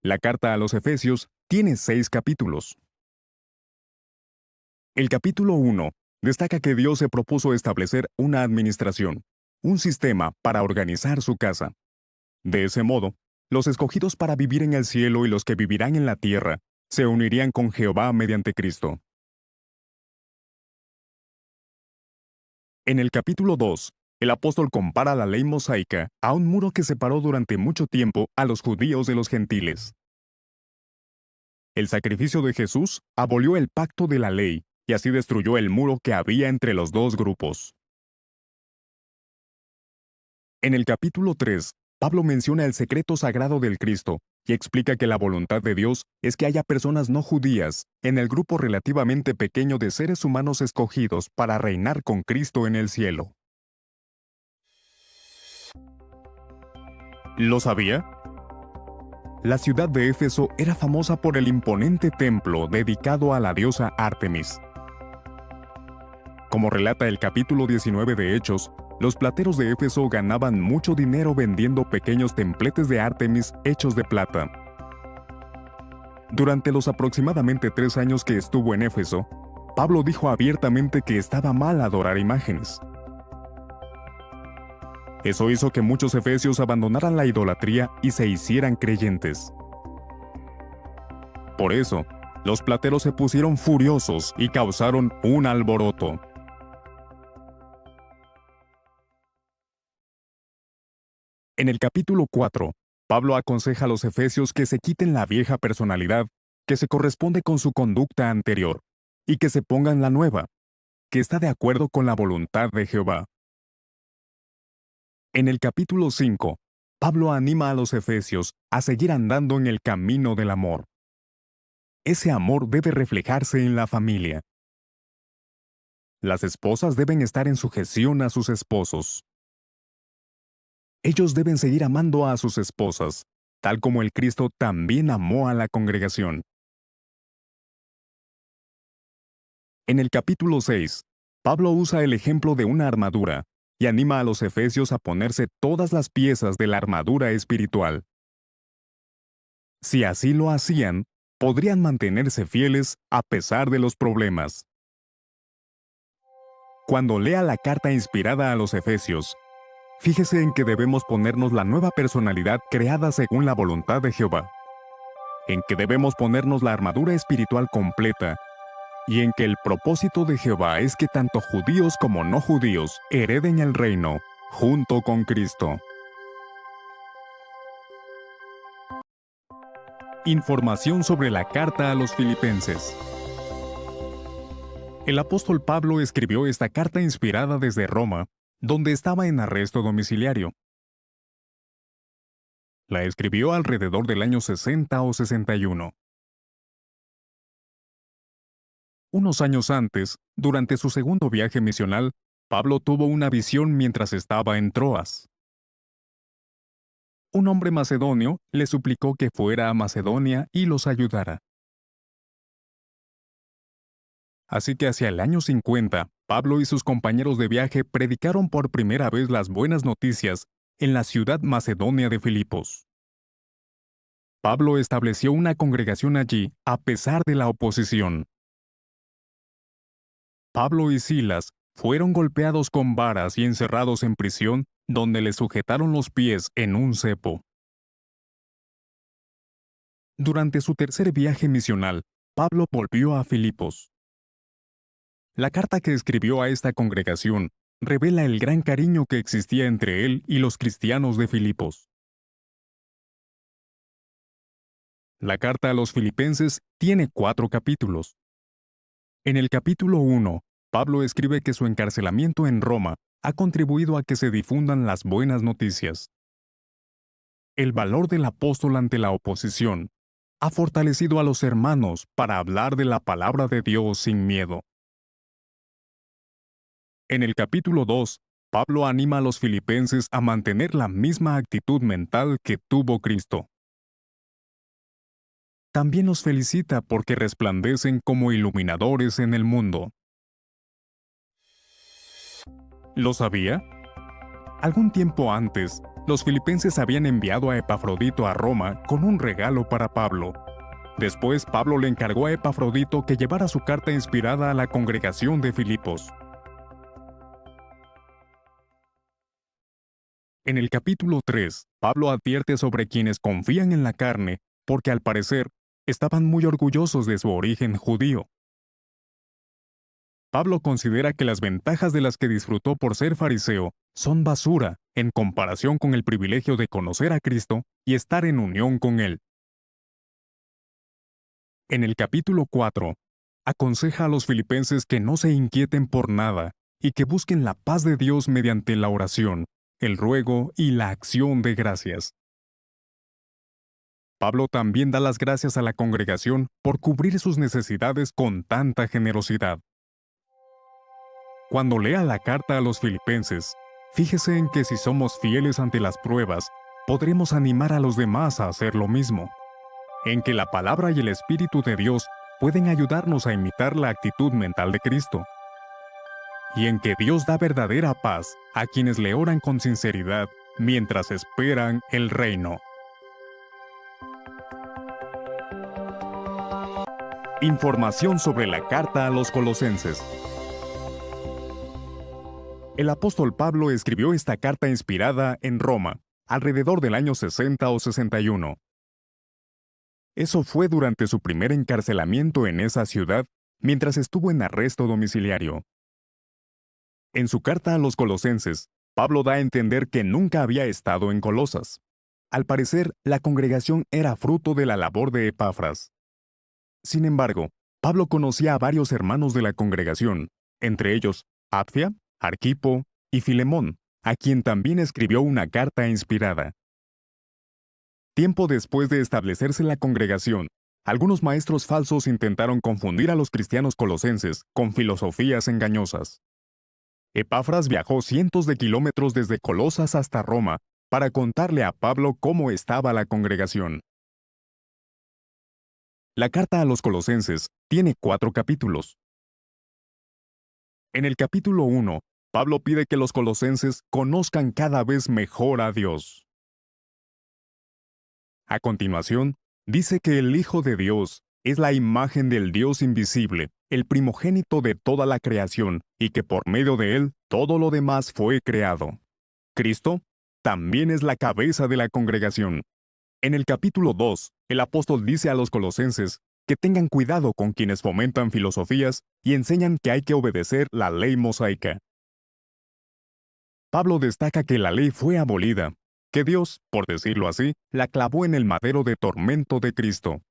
La carta a los Efesios tiene 6 capítulos. El capítulo 1 destaca que Dios se propuso establecer una administración, un sistema para organizar su casa. De ese modo, los escogidos para vivir en el cielo y los que vivirán en la tierra se unirían con Jehová mediante Cristo. En el capítulo 2, el apóstol compara la ley mosaica a un muro que separó durante mucho tiempo a los judíos de los gentiles. El sacrificio de Jesús abolió el pacto de la ley y así destruyó el muro que había entre los dos grupos. En el capítulo 3, Pablo menciona el secreto sagrado del Cristo y explica que la voluntad de Dios es que haya personas no judías en el grupo relativamente pequeño de seres humanos escogidos para reinar con Cristo en el cielo. ¿Lo sabía? La ciudad de Éfeso era famosa por el imponente templo dedicado a la diosa Ártemis. Como relata el capítulo 19 de Hechos, los plateros de Éfeso ganaban mucho dinero vendiendo pequeños templetes de Ártemis hechos de plata. Durante los aproximadamente 3 años que estuvo en Éfeso, Pablo dijo abiertamente que estaba mal adorar imágenes. Eso hizo que muchos efesios abandonaran la idolatría y se hicieran creyentes. Por eso, los plateros se pusieron furiosos y causaron un alboroto. En el capítulo 4, Pablo aconseja a los efesios que se quiten la vieja personalidad, que se corresponde con su conducta anterior, y que se pongan la nueva, que está de acuerdo con la voluntad de Jehová. En el capítulo 5, Pablo anima a los efesios a seguir andando en el camino del amor. Ese amor debe reflejarse en la familia. Las esposas deben estar en sujeción a sus esposos. Ellos deben seguir amando a sus esposas, tal como el Cristo también amó a la congregación. En el capítulo 6, Pablo usa el ejemplo de una armadura y anima a los efesios a ponerse todas las piezas de la armadura espiritual. Si así lo hacían, podrían mantenerse fieles a pesar de los problemas. Cuando lea la carta inspirada a los efesios, fíjese en que debemos ponernos la nueva personalidad creada según la voluntad de Jehová, en que debemos ponernos la armadura espiritual completa, y en que el propósito de Jehová es que tanto judíos como no judíos hereden el reino, junto con Cristo. Información sobre la carta a los Filipenses. El apóstol Pablo escribió esta carta inspirada desde Roma, donde estaba en arresto domiciliario. La escribió alrededor del año 60 o 61. Unos años antes, durante su segundo viaje misional, Pablo tuvo una visión mientras estaba en Troas. Un hombre macedonio le suplicó que fuera a Macedonia y los ayudara. Así que hacia el año 50, Pablo y sus compañeros de viaje predicaron por primera vez las buenas noticias en la ciudad macedonia de Filipos. Pablo estableció una congregación allí a pesar de la oposición. Pablo y Silas fueron golpeados con varas y encerrados en prisión, donde les sujetaron los pies en un cepo. Durante su tercer viaje misional, Pablo volvió a Filipos. La carta que escribió a esta congregación revela el gran cariño que existía entre él y los cristianos de Filipos. La carta a los filipenses tiene 4 capítulos. En el capítulo 1, Pablo escribe que su encarcelamiento en Roma ha contribuido a que se difundan las buenas noticias. El valor del apóstol ante la oposición ha fortalecido a los hermanos para hablar de la palabra de Dios sin miedo. En el capítulo 2, Pablo anima a los filipenses a mantener la misma actitud mental que tuvo Cristo. También los felicita porque resplandecen como iluminadores en el mundo. ¿Lo sabía? Algún tiempo antes, los filipenses habían enviado a Epafrodito a Roma con un regalo para Pablo. Después, Pablo le encargó a Epafrodito que llevara su carta inspirada a la congregación de Filipos. En el capítulo 3, Pablo advierte sobre quienes confían en la carne, porque al parecer, estaban muy orgullosos de su origen judío. Pablo considera que las ventajas de las que disfrutó por ser fariseo son basura en comparación con el privilegio de conocer a Cristo y estar en unión con Él. En el capítulo 4, aconseja a los filipenses que no se inquieten por nada y que busquen la paz de Dios mediante la oración, el ruego y la acción de gracias. Pablo también da las gracias a la congregación por cubrir sus necesidades con tanta generosidad. Cuando lea la carta a los filipenses, fíjese en que si somos fieles ante las pruebas, podremos animar a los demás a hacer lo mismo. En que la palabra y el Espíritu de Dios pueden ayudarnos a imitar la actitud mental de Cristo. Y en que Dios da verdadera paz a quienes le oran con sinceridad mientras esperan el reino. Información sobre la carta a los Colosenses. El apóstol Pablo escribió esta carta inspirada en Roma, alrededor del año 60 o 61. Eso fue durante su primer encarcelamiento en esa ciudad, mientras estuvo en arresto domiciliario. En su carta a los Colosenses, Pablo da a entender que nunca había estado en Colosas. Al parecer, la congregación era fruto de la labor de Epafras. Sin embargo, Pablo conocía a varios hermanos de la congregación, entre ellos Apfia, Arquipo y Filemón, a quien también escribió una carta inspirada. Tiempo después de establecerse la congregación, algunos maestros falsos intentaron confundir a los cristianos colosenses con filosofías engañosas. Epafras viajó cientos de kilómetros desde Colosas hasta Roma para contarle a Pablo cómo estaba la congregación. La carta a los Colosenses tiene 4 capítulos. En el capítulo 1, Pablo pide que los colosenses conozcan cada vez mejor a Dios. A continuación, dice que el Hijo de Dios es la imagen del Dios invisible, el primogénito de toda la creación, y que por medio de él todo lo demás fue creado. Cristo también es la cabeza de la congregación. En el capítulo 2, el apóstol dice a los colosenses que tengan cuidado con quienes fomentan filosofías y enseñan que hay que obedecer la ley mosaica. Pablo destaca que la ley fue abolida, que Dios, por decirlo así, la clavó en el madero de tormento de Cristo.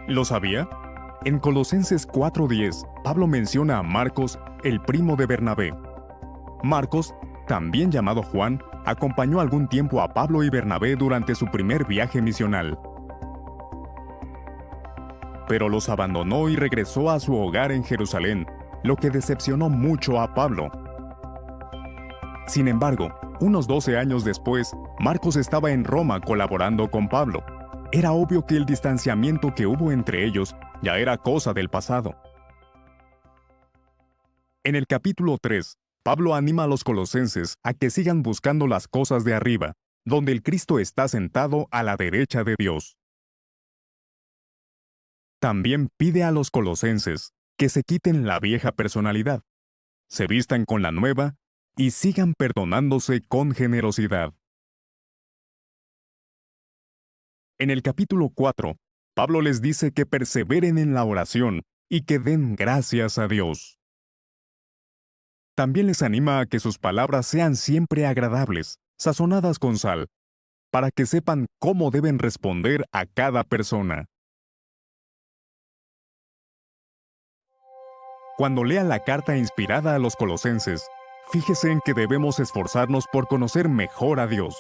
¿Lo sabía? En Colosenses 4:10, Pablo menciona a Marcos, el primo de Bernabé. Marcos, también llamado Juan, acompañó algún tiempo a Pablo y Bernabé durante su primer viaje misional. pero los abandonó y regresó a su hogar en Jerusalén, lo que decepcionó mucho a Pablo. Sin embargo, unos 12 años después, Marcos estaba en Roma colaborando con Pablo. Era obvio que el distanciamiento que hubo entre ellos ya era cosa del pasado. En el capítulo 3, Pablo anima a los colosenses a que sigan buscando las cosas de arriba, donde el Cristo está sentado a la derecha de Dios. También pide a los colosenses que se quiten la vieja personalidad, se vistan con la nueva y sigan perdonándose con generosidad. En el capítulo 4, Pablo les dice que perseveren en la oración y que den gracias a Dios. También les anima a que sus palabras sean siempre agradables, sazonadas con sal, para que sepan cómo deben responder a cada persona. Cuando lea la carta inspirada a los colosenses, fíjese en que debemos esforzarnos por conocer mejor a Dios,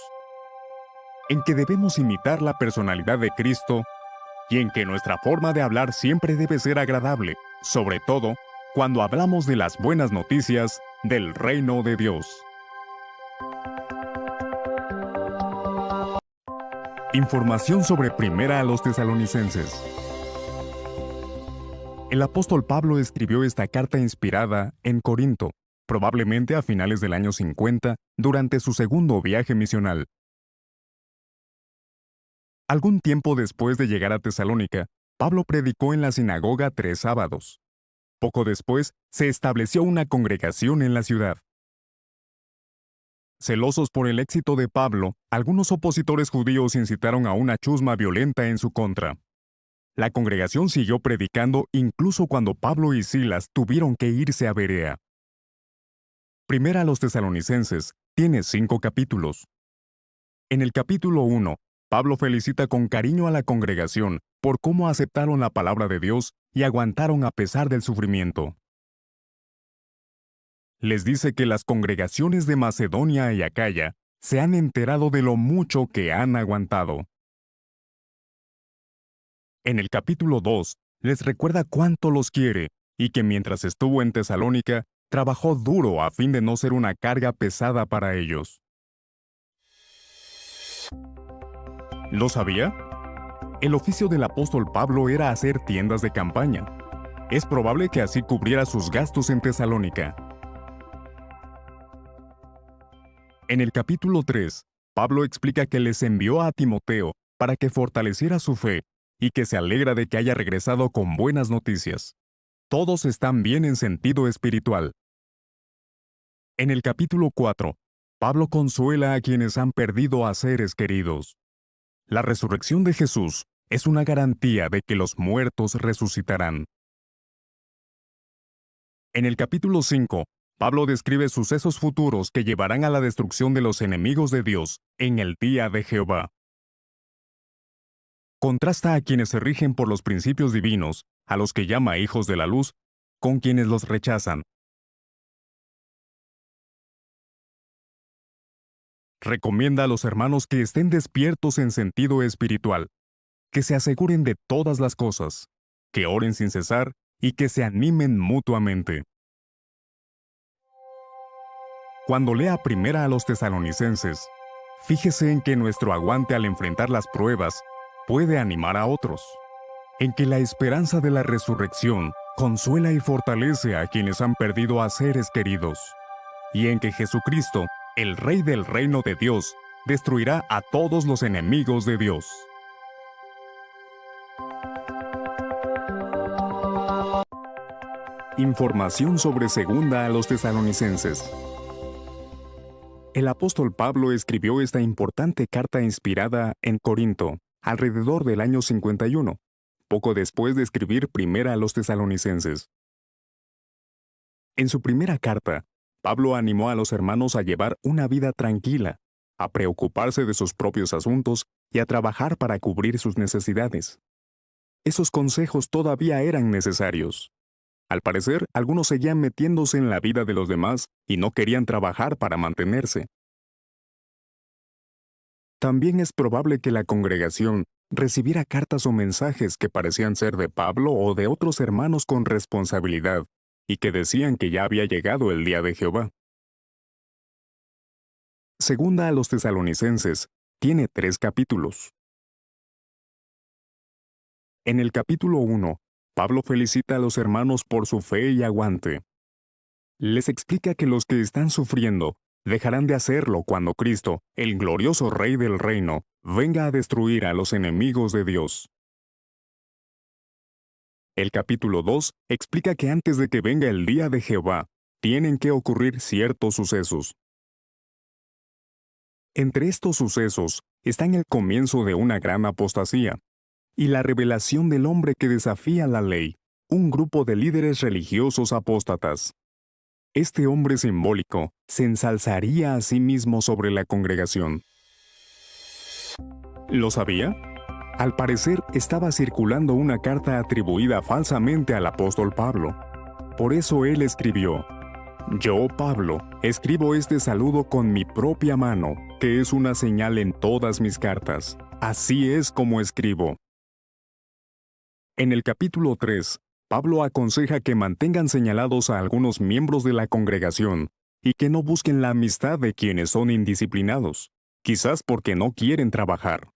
en que debemos imitar la personalidad de Cristo y en que nuestra forma de hablar siempre debe ser agradable, sobre todo cuando hablamos de las buenas noticias del reino de Dios. Información sobre Primera a los Tesalonicenses. El apóstol Pablo escribió esta carta inspirada en Corinto, probablemente a finales del año 50, durante su segundo viaje misional. Algún tiempo después de llegar a Tesalónica, Pablo predicó en la sinagoga 3 sábados. Poco después, se estableció una congregación en la ciudad. Celosos por el éxito de Pablo, algunos opositores judíos incitaron a una chusma violenta en su contra. La congregación siguió predicando incluso cuando Pablo y Silas tuvieron que irse a Berea. Primera a los Tesalonicenses tiene 5 capítulos. En el capítulo 1, Pablo felicita con cariño a la congregación por cómo aceptaron la palabra de Dios y aguantaron a pesar del sufrimiento. Les dice que las congregaciones de Macedonia y Acaya se han enterado de lo mucho que han aguantado. En el capítulo 2, les recuerda cuánto los quiere y que mientras estuvo en Tesalónica, trabajó duro a fin de no ser una carga pesada para ellos. ¿Lo sabía? El oficio del apóstol Pablo era hacer tiendas de campaña. Es probable que así cubriera sus gastos en Tesalónica. En el capítulo 3, Pablo explica que les envió a Timoteo para que fortaleciera su fe y que se alegra de que haya regresado con buenas noticias. Todos están bien en sentido espiritual. En el capítulo 4, Pablo consuela a quienes han perdido a seres queridos. La resurrección de Jesús es una garantía de que los muertos resucitarán. En el capítulo 5, Pablo describe sucesos futuros que llevarán a la destrucción de los enemigos de Dios en el día de Jehová. Contrasta a quienes se rigen por los principios divinos, a los que llama hijos de la luz, con quienes los rechazan. Recomienda a los hermanos que estén despiertos en sentido espiritual, que se aseguren de todas las cosas, que oren sin cesar y que se animen mutuamente. Cuando lea primera a los tesalonicenses, fíjese en que nuestro aguante al enfrentar las pruebas puede animar a otros, en que la esperanza de la resurrección consuela y fortalece a quienes han perdido a seres queridos, y en que Jesucristo, el Rey del reino de Dios, destruirá a todos los enemigos de Dios. Información sobre segunda a los tesalonicenses. El apóstol Pablo escribió esta importante carta inspirada en Corinto, alrededor del año 51, poco después de escribir primera a los tesalonicenses. En su primera carta, Pablo animó a los hermanos a llevar una vida tranquila, a preocuparse de sus propios asuntos y a trabajar para cubrir sus necesidades. Esos consejos todavía eran necesarios. Al parecer, algunos seguían metiéndose en la vida de los demás y no querían trabajar para mantenerse. También es probable que la congregación recibiera cartas o mensajes que parecían ser de Pablo o de otros hermanos con responsabilidad, y que decían que ya había llegado el día de Jehová. Segunda a los Tesalonicenses, tiene 3 capítulos. En el capítulo 1, Pablo felicita a los hermanos por su fe y aguante. Les explica que los que están sufriendo dejarán de hacerlo cuando Cristo, el glorioso Rey del reino, venga a destruir a los enemigos de Dios. El capítulo 2 explica que antes de que venga el día de Jehová, tienen que ocurrir ciertos sucesos. Entre estos sucesos están el comienzo de una gran apostasía y la revelación del hombre que desafía la ley, un grupo de líderes religiosos apóstatas. Este hombre simbólico se ensalzaría a sí mismo sobre la congregación. ¿Lo sabía? Al parecer estaba circulando una carta atribuida falsamente al apóstol Pablo. Por eso él escribió: «Yo, Pablo, escribo este saludo con mi propia mano, que es una señal en todas mis cartas. Así es como escribo». En el capítulo 3, Pablo aconseja que mantengan señalados a algunos miembros de la congregación y que no busquen la amistad de quienes son indisciplinados, quizás porque no quieren trabajar.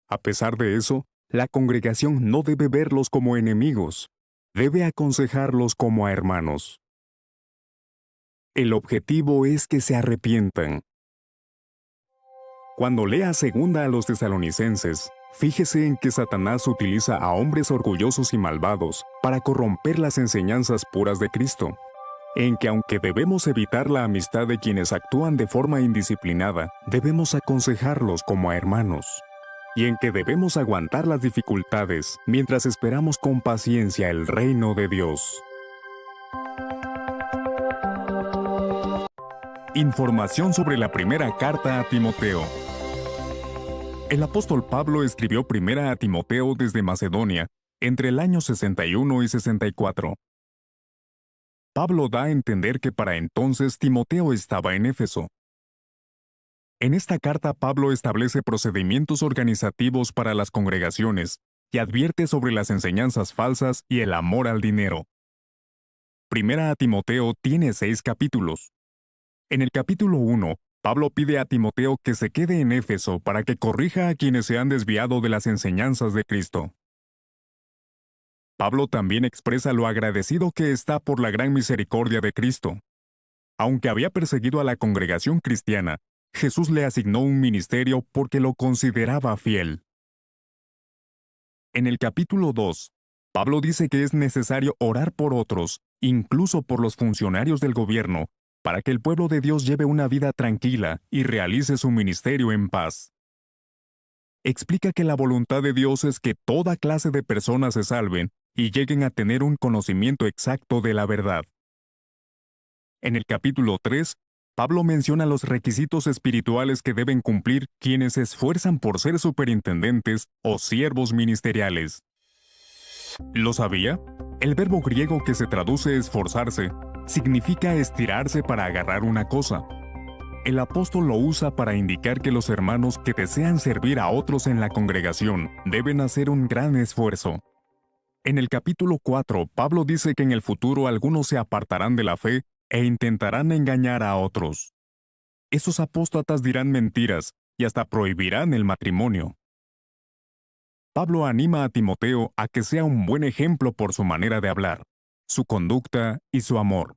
A pesar de eso, la congregación no debe verlos como enemigos, debe aconsejarlos como a hermanos. El objetivo es que se arrepientan. Cuando lea segunda a los Tesalonicenses, fíjese en que Satanás utiliza a hombres orgullosos y malvados para corromper las enseñanzas puras de Cristo, en que aunque debemos evitar la amistad de quienes actúan de forma indisciplinada, debemos aconsejarlos como a hermanos, y en que debemos aguantar las dificultades mientras esperamos con paciencia el reino de Dios. Información sobre la primera carta a Timoteo. El apóstol Pablo escribió primera a Timoteo desde Macedonia, entre el año 61 y 64. Pablo da a entender que para entonces Timoteo estaba en Éfeso. En esta carta Pablo establece procedimientos organizativos para las congregaciones y advierte sobre las enseñanzas falsas y el amor al dinero. Primera a Timoteo tiene 6 capítulos. En el capítulo 1, Pablo pide a Timoteo que se quede en Éfeso para que corrija a quienes se han desviado de las enseñanzas de Cristo. Pablo también expresa lo agradecido que está por la gran misericordia de Cristo. Aunque había perseguido a la congregación cristiana, Jesús le asignó un ministerio porque lo consideraba fiel. En el capítulo 2, Pablo dice que es necesario orar por otros, incluso por los funcionarios del gobierno, para que el pueblo de Dios lleve una vida tranquila y realice su ministerio en paz. Explica que la voluntad de Dios es que toda clase de personas se salven y lleguen a tener un conocimiento exacto de la verdad. En el capítulo 3, Pablo menciona los requisitos espirituales que deben cumplir quienes se esfuerzan por ser superintendentes o siervos ministeriales. ¿Lo sabía? El verbo griego que se traduce esforzarse significa estirarse para agarrar una cosa. El apóstol lo usa para indicar que los hermanos que desean servir a otros en la congregación deben hacer un gran esfuerzo. En el capítulo 4, Pablo dice que en el futuro algunos se apartarán de la fe e intentarán engañar a otros. Esos apóstatas dirán mentiras y hasta prohibirán el matrimonio. Pablo anima a Timoteo a que sea un buen ejemplo por su manera de hablar, su conducta y su amor.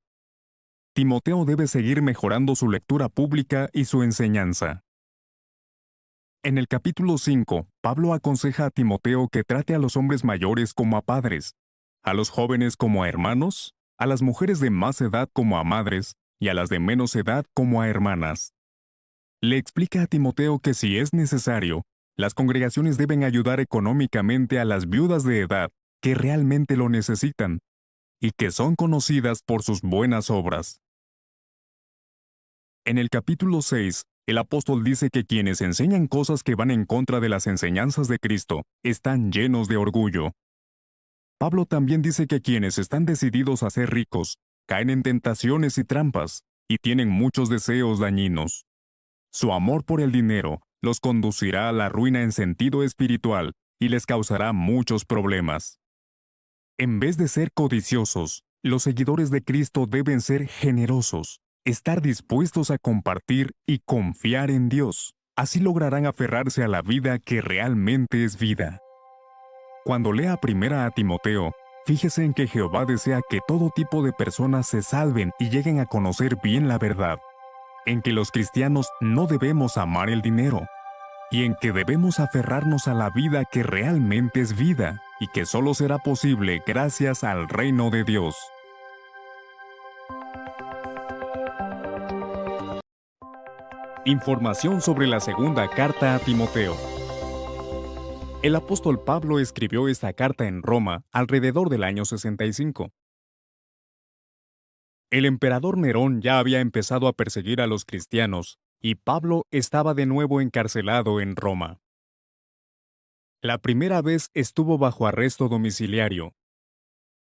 Timoteo debe seguir mejorando su lectura pública y su enseñanza. En el capítulo 5, Pablo aconseja a Timoteo que trate a los hombres mayores como a padres, a los jóvenes como a hermanos, a las mujeres de más edad como a madres y a las de menos edad como a hermanas. Le explica a Timoteo que si es necesario, las congregaciones deben ayudar económicamente a las viudas de edad que realmente lo necesitan y que son conocidas por sus buenas obras. En el capítulo 6, el apóstol dice que quienes enseñan cosas que van en contra de las enseñanzas de Cristo están llenos de orgullo. Pablo también dice que quienes están decididos a ser ricos caen en tentaciones y trampas y tienen muchos deseos dañinos. Su amor por el dinero los conducirá a la ruina en sentido espiritual y les causará muchos problemas. En vez de ser codiciosos, los seguidores de Cristo deben ser generosos, estar dispuestos a compartir y confiar en Dios. Así lograrán aferrarse a la vida que realmente es vida. Cuando lea primera a Timoteo, fíjese en que Jehová desea que todo tipo de personas se salven y lleguen a conocer bien la verdad, en que los cristianos no debemos amar el dinero, y en que debemos aferrarnos a la vida que realmente es vida y que solo será posible gracias al reino de Dios. Información sobre la segunda carta a Timoteo. El apóstol Pablo escribió esta carta en Roma alrededor del año 65. El emperador Nerón ya había empezado a perseguir a los cristianos, y Pablo estaba de nuevo encarcelado en Roma. La primera vez estuvo bajo arresto domiciliario,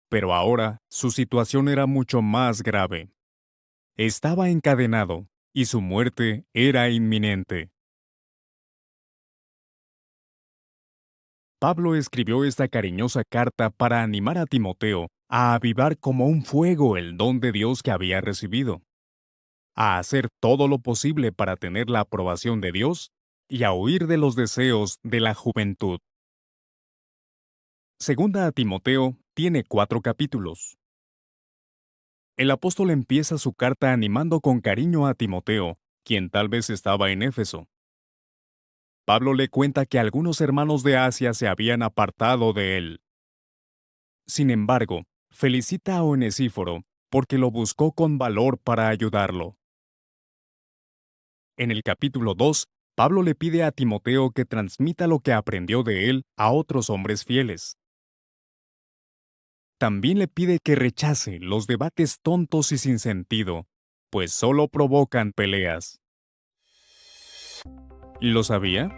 pero ahora su situación era mucho más grave. Estaba encadenado, y su muerte era inminente. Pablo escribió esta cariñosa carta para animar a Timoteo a avivar como un fuego el don de Dios que había recibido, a hacer todo lo posible para tener la aprobación de Dios y a huir de los deseos de la juventud. Segunda a Timoteo tiene 4 capítulos. El apóstol empieza su carta animando con cariño a Timoteo, quien tal vez estaba en Éfeso. Pablo le cuenta que algunos hermanos de Asia se habían apartado de él. Sin embargo, felicita a Onesíforo porque lo buscó con valor para ayudarlo. En el capítulo 2, Pablo le pide a Timoteo que transmita lo que aprendió de él a otros hombres fieles. También le pide que rechace los debates tontos y sin sentido, pues solo provocan peleas. ¿Lo sabía?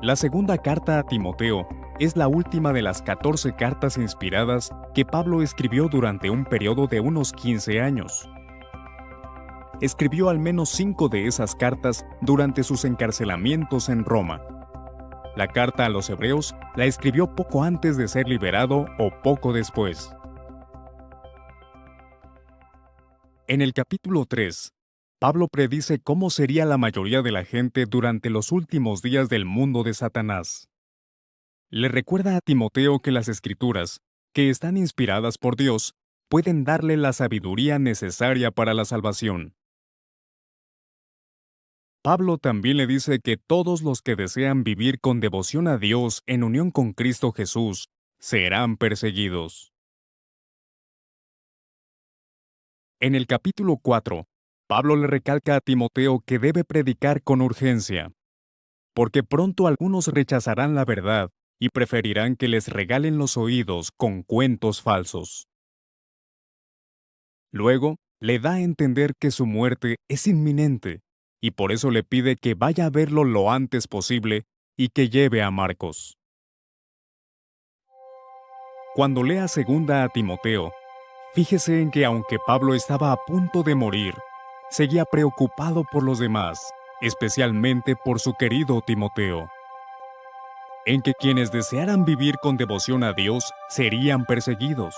La segunda carta a Timoteo es la última de las 14 cartas inspiradas que Pablo escribió durante un periodo de unos 15 años. Escribió al menos 5 de esas cartas durante sus encarcelamientos en Roma. La carta a los Hebreos la escribió poco antes de ser liberado o poco después. En el capítulo 3, Pablo predice cómo sería la mayoría de la gente durante los últimos días del mundo de Satanás. Le recuerda a Timoteo que las Escrituras, que están inspiradas por Dios, pueden darle la sabiduría necesaria para la salvación. Pablo también le dice que todos los que desean vivir con devoción a Dios en unión con Cristo Jesús serán perseguidos. En el capítulo 4, Pablo le recalca a Timoteo que debe predicar con urgencia, porque pronto algunos rechazarán la verdad y preferirán que les regalen los oídos con cuentos falsos. Luego, le da a entender que su muerte es inminente, y por eso le pide que vaya a verlo lo antes posible y que lleve a Marcos. Cuando lea segunda a Timoteo, fíjese en que aunque Pablo estaba a punto de morir, seguía preocupado por los demás, especialmente por su querido Timoteo. En que quienes desearan vivir con devoción a Dios serían perseguidos.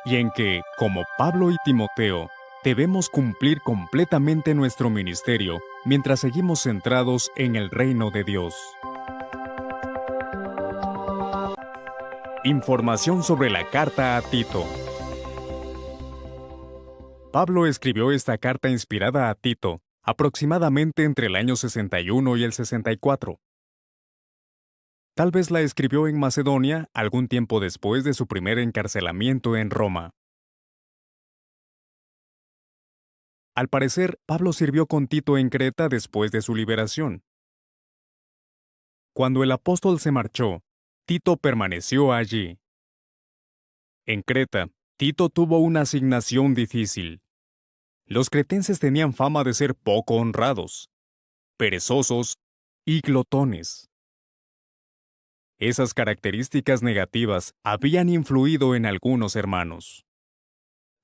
Y en que, como Pablo y Timoteo, debemos cumplir completamente nuestro ministerio mientras seguimos centrados en el reino de Dios. Información sobre la carta a Tito. Pablo escribió esta carta inspirada a Tito aproximadamente entre el año 61 y el 64. Tal vez la escribió en Macedonia algún tiempo después de su primer encarcelamiento en Roma. Al parecer, Pablo sirvió con Tito en Creta después de su liberación. Cuando el apóstol se marchó, Tito permaneció allí. En Creta, Tito tuvo una asignación difícil. Los cretenses tenían fama de ser poco honrados, perezosos y glotones. Esas características negativas habían influido en algunos hermanos.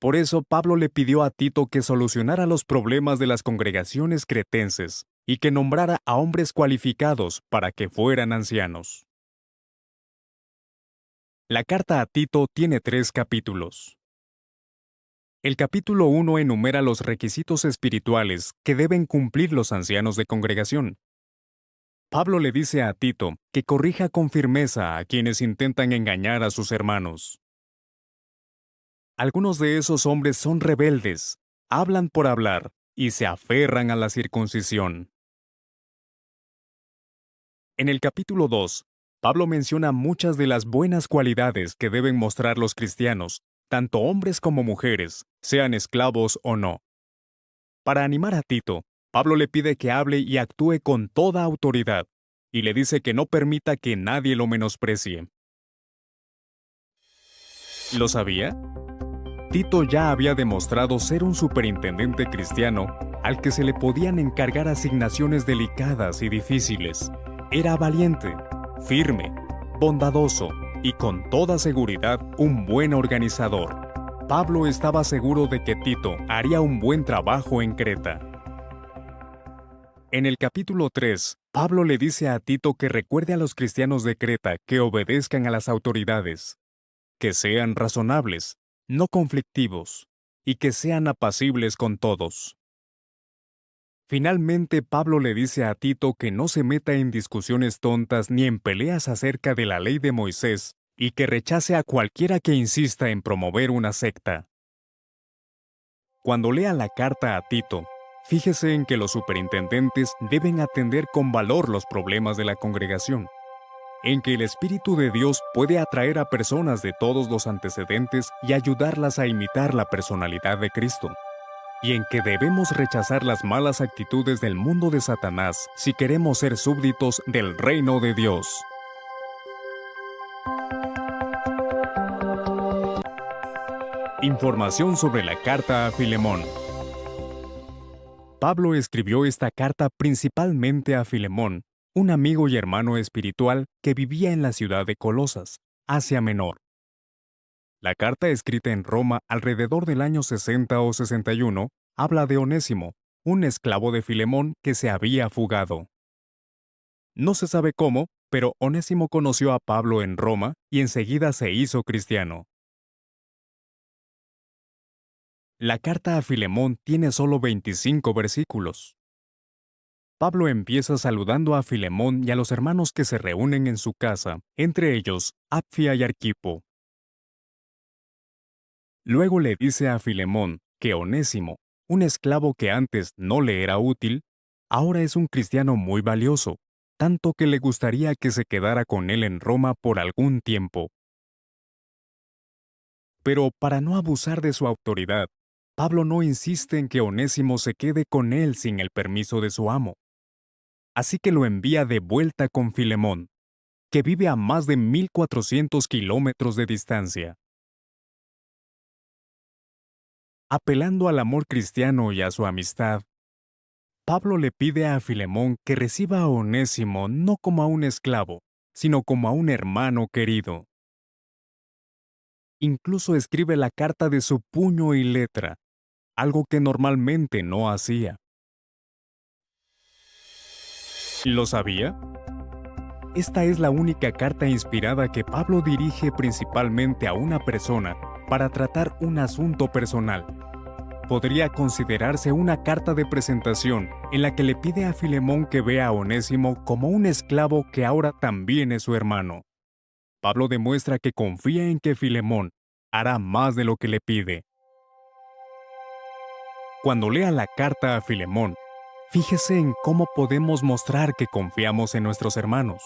Por eso Pablo le pidió a Tito que solucionara los problemas de las congregaciones cretenses y que nombrara a hombres cualificados para que fueran ancianos. La carta a Tito tiene 3 capítulos. El capítulo 1 enumera los requisitos espirituales que deben cumplir los ancianos de congregación. Pablo le dice a Tito que corrija con firmeza a quienes intentan engañar a sus hermanos. Algunos de esos hombres son rebeldes, hablan por hablar y se aferran a la circuncisión. En el capítulo 2, Pablo menciona muchas de las buenas cualidades que deben mostrar los cristianos, tanto hombres como mujeres, sean esclavos o no. Para animar a Tito, Pablo le pide que hable y actúe con toda autoridad, y le dice que no permita que nadie lo menosprecie. ¿Lo sabía? Tito ya había demostrado ser un superintendente cristiano al que se le podían encargar asignaciones delicadas y difíciles. Era valiente, firme, bondadoso y con toda seguridad un buen organizador. Pablo estaba seguro de que Tito haría un buen trabajo en Creta. En el capítulo 3, Pablo le dice a Tito que recuerde a los cristianos de Creta que obedezcan a las autoridades, que sean razonables, no conflictivos, y que sean apacibles con todos. Finalmente, Pablo le dice a Tito que no se meta en discusiones tontas ni en peleas acerca de la ley de Moisés y que rechace a cualquiera que insista en promover una secta. Cuando lea la carta a Tito, fíjese en que los superintendentes deben atender con valor los problemas de la congregación, en que el Espíritu de Dios puede atraer a personas de todos los antecedentes y ayudarlas a imitar la personalidad de Cristo, y en que debemos rechazar las malas actitudes del mundo de Satanás si queremos ser súbditos del reino de Dios. Información sobre la carta a Filemón. Pablo escribió esta carta principalmente a Filemón, un amigo y hermano espiritual que vivía en la ciudad de Colosas, Asia Menor. La carta escrita en Roma alrededor del año 60 o 61 habla de Onésimo, un esclavo de Filemón que se había fugado. No se sabe cómo, pero Onésimo conoció a Pablo en Roma y enseguida se hizo cristiano. La carta a Filemón tiene solo 25 versículos. Pablo empieza saludando a Filemón y a los hermanos que se reúnen en su casa, entre ellos Apfia y Arquipo. Luego le dice a Filemón que Onésimo, un esclavo que antes no le era útil, ahora es un cristiano muy valioso, tanto que le gustaría que se quedara con él en Roma por algún tiempo. Pero para no abusar de su autoridad, Pablo no insiste en que Onésimo se quede con él sin el permiso de su amo. Así que lo envía de vuelta con Filemón, que vive a más de 1400 kilómetros de distancia. Apelando al amor cristiano y a su amistad, Pablo le pide a Filemón que reciba a Onésimo no como a un esclavo, sino como a un hermano querido. Incluso escribe la carta de su puño y letra, algo que normalmente no hacía. ¿Lo sabía? Esta es la única carta inspirada que Pablo dirige principalmente a una persona para tratar un asunto personal. Podría considerarse una carta de presentación en la que le pide a Filemón que vea a Onésimo como un esclavo que ahora también es su hermano. Pablo demuestra que confía en que Filemón hará más de lo que le pide. Cuando lea la carta a Filemón, fíjese en cómo podemos mostrar que confiamos en nuestros hermanos,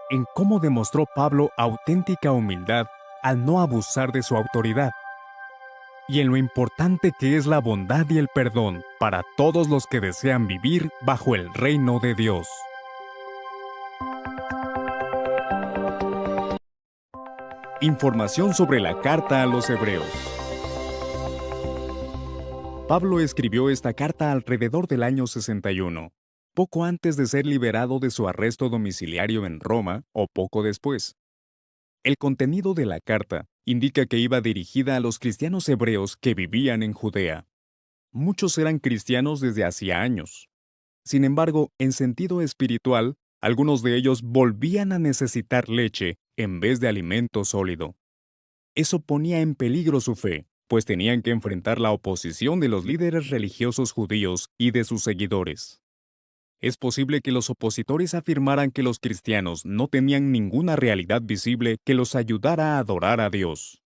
en cómo demostró Pablo auténtica humildad al no abusar de su autoridad, y en lo importante que es la bondad y el perdón para todos los que desean vivir bajo el reino de Dios. Información sobre la carta a los Hebreos. Pablo escribió esta carta alrededor del año 61, poco antes de ser liberado de su arresto domiciliario en Roma o poco después. El contenido de la carta indica que iba dirigida a los cristianos hebreos que vivían en Judea. Muchos eran cristianos desde hacía años. Sin embargo, en sentido espiritual, algunos de ellos volvían a necesitar leche en vez de alimento sólido. Eso ponía en peligro su fe, pues tenían que enfrentar la oposición de los líderes religiosos judíos y de sus seguidores. Es posible que los opositores afirmaran que los cristianos no tenían ninguna realidad visible que los ayudara a adorar a Dios.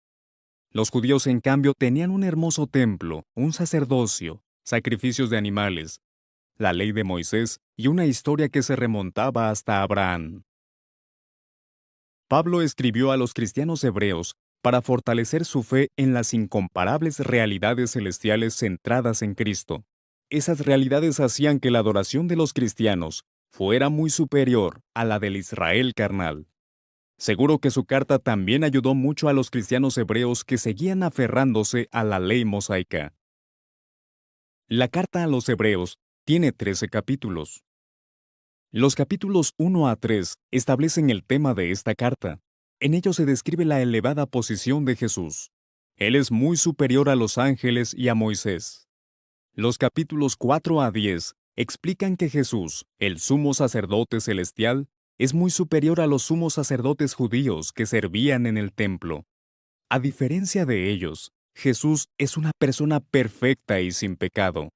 Los judíos, en cambio, tenían un hermoso templo, un sacerdocio, sacrificios de animales, la ley de Moisés y una historia que se remontaba hasta Abraham. Pablo escribió a los cristianos hebreos para fortalecer su fe en las incomparables realidades celestiales centradas en Cristo. Esas realidades hacían que la adoración de los cristianos fuera muy superior a la del Israel carnal. Seguro que su carta también ayudó mucho a los cristianos hebreos que seguían aferrándose a la ley mosaica. La carta a los hebreos tiene 13 capítulos. Los capítulos 1 a 3 establecen el tema de esta carta. En ellos se describe la elevada posición de Jesús. Él es muy superior a los ángeles y a Moisés. Los capítulos 4 a 10 explican que Jesús, el sumo sacerdote celestial, es muy superior a los sumos sacerdotes judíos que servían en el templo. A diferencia de ellos, Jesús es una persona perfecta y sin pecado.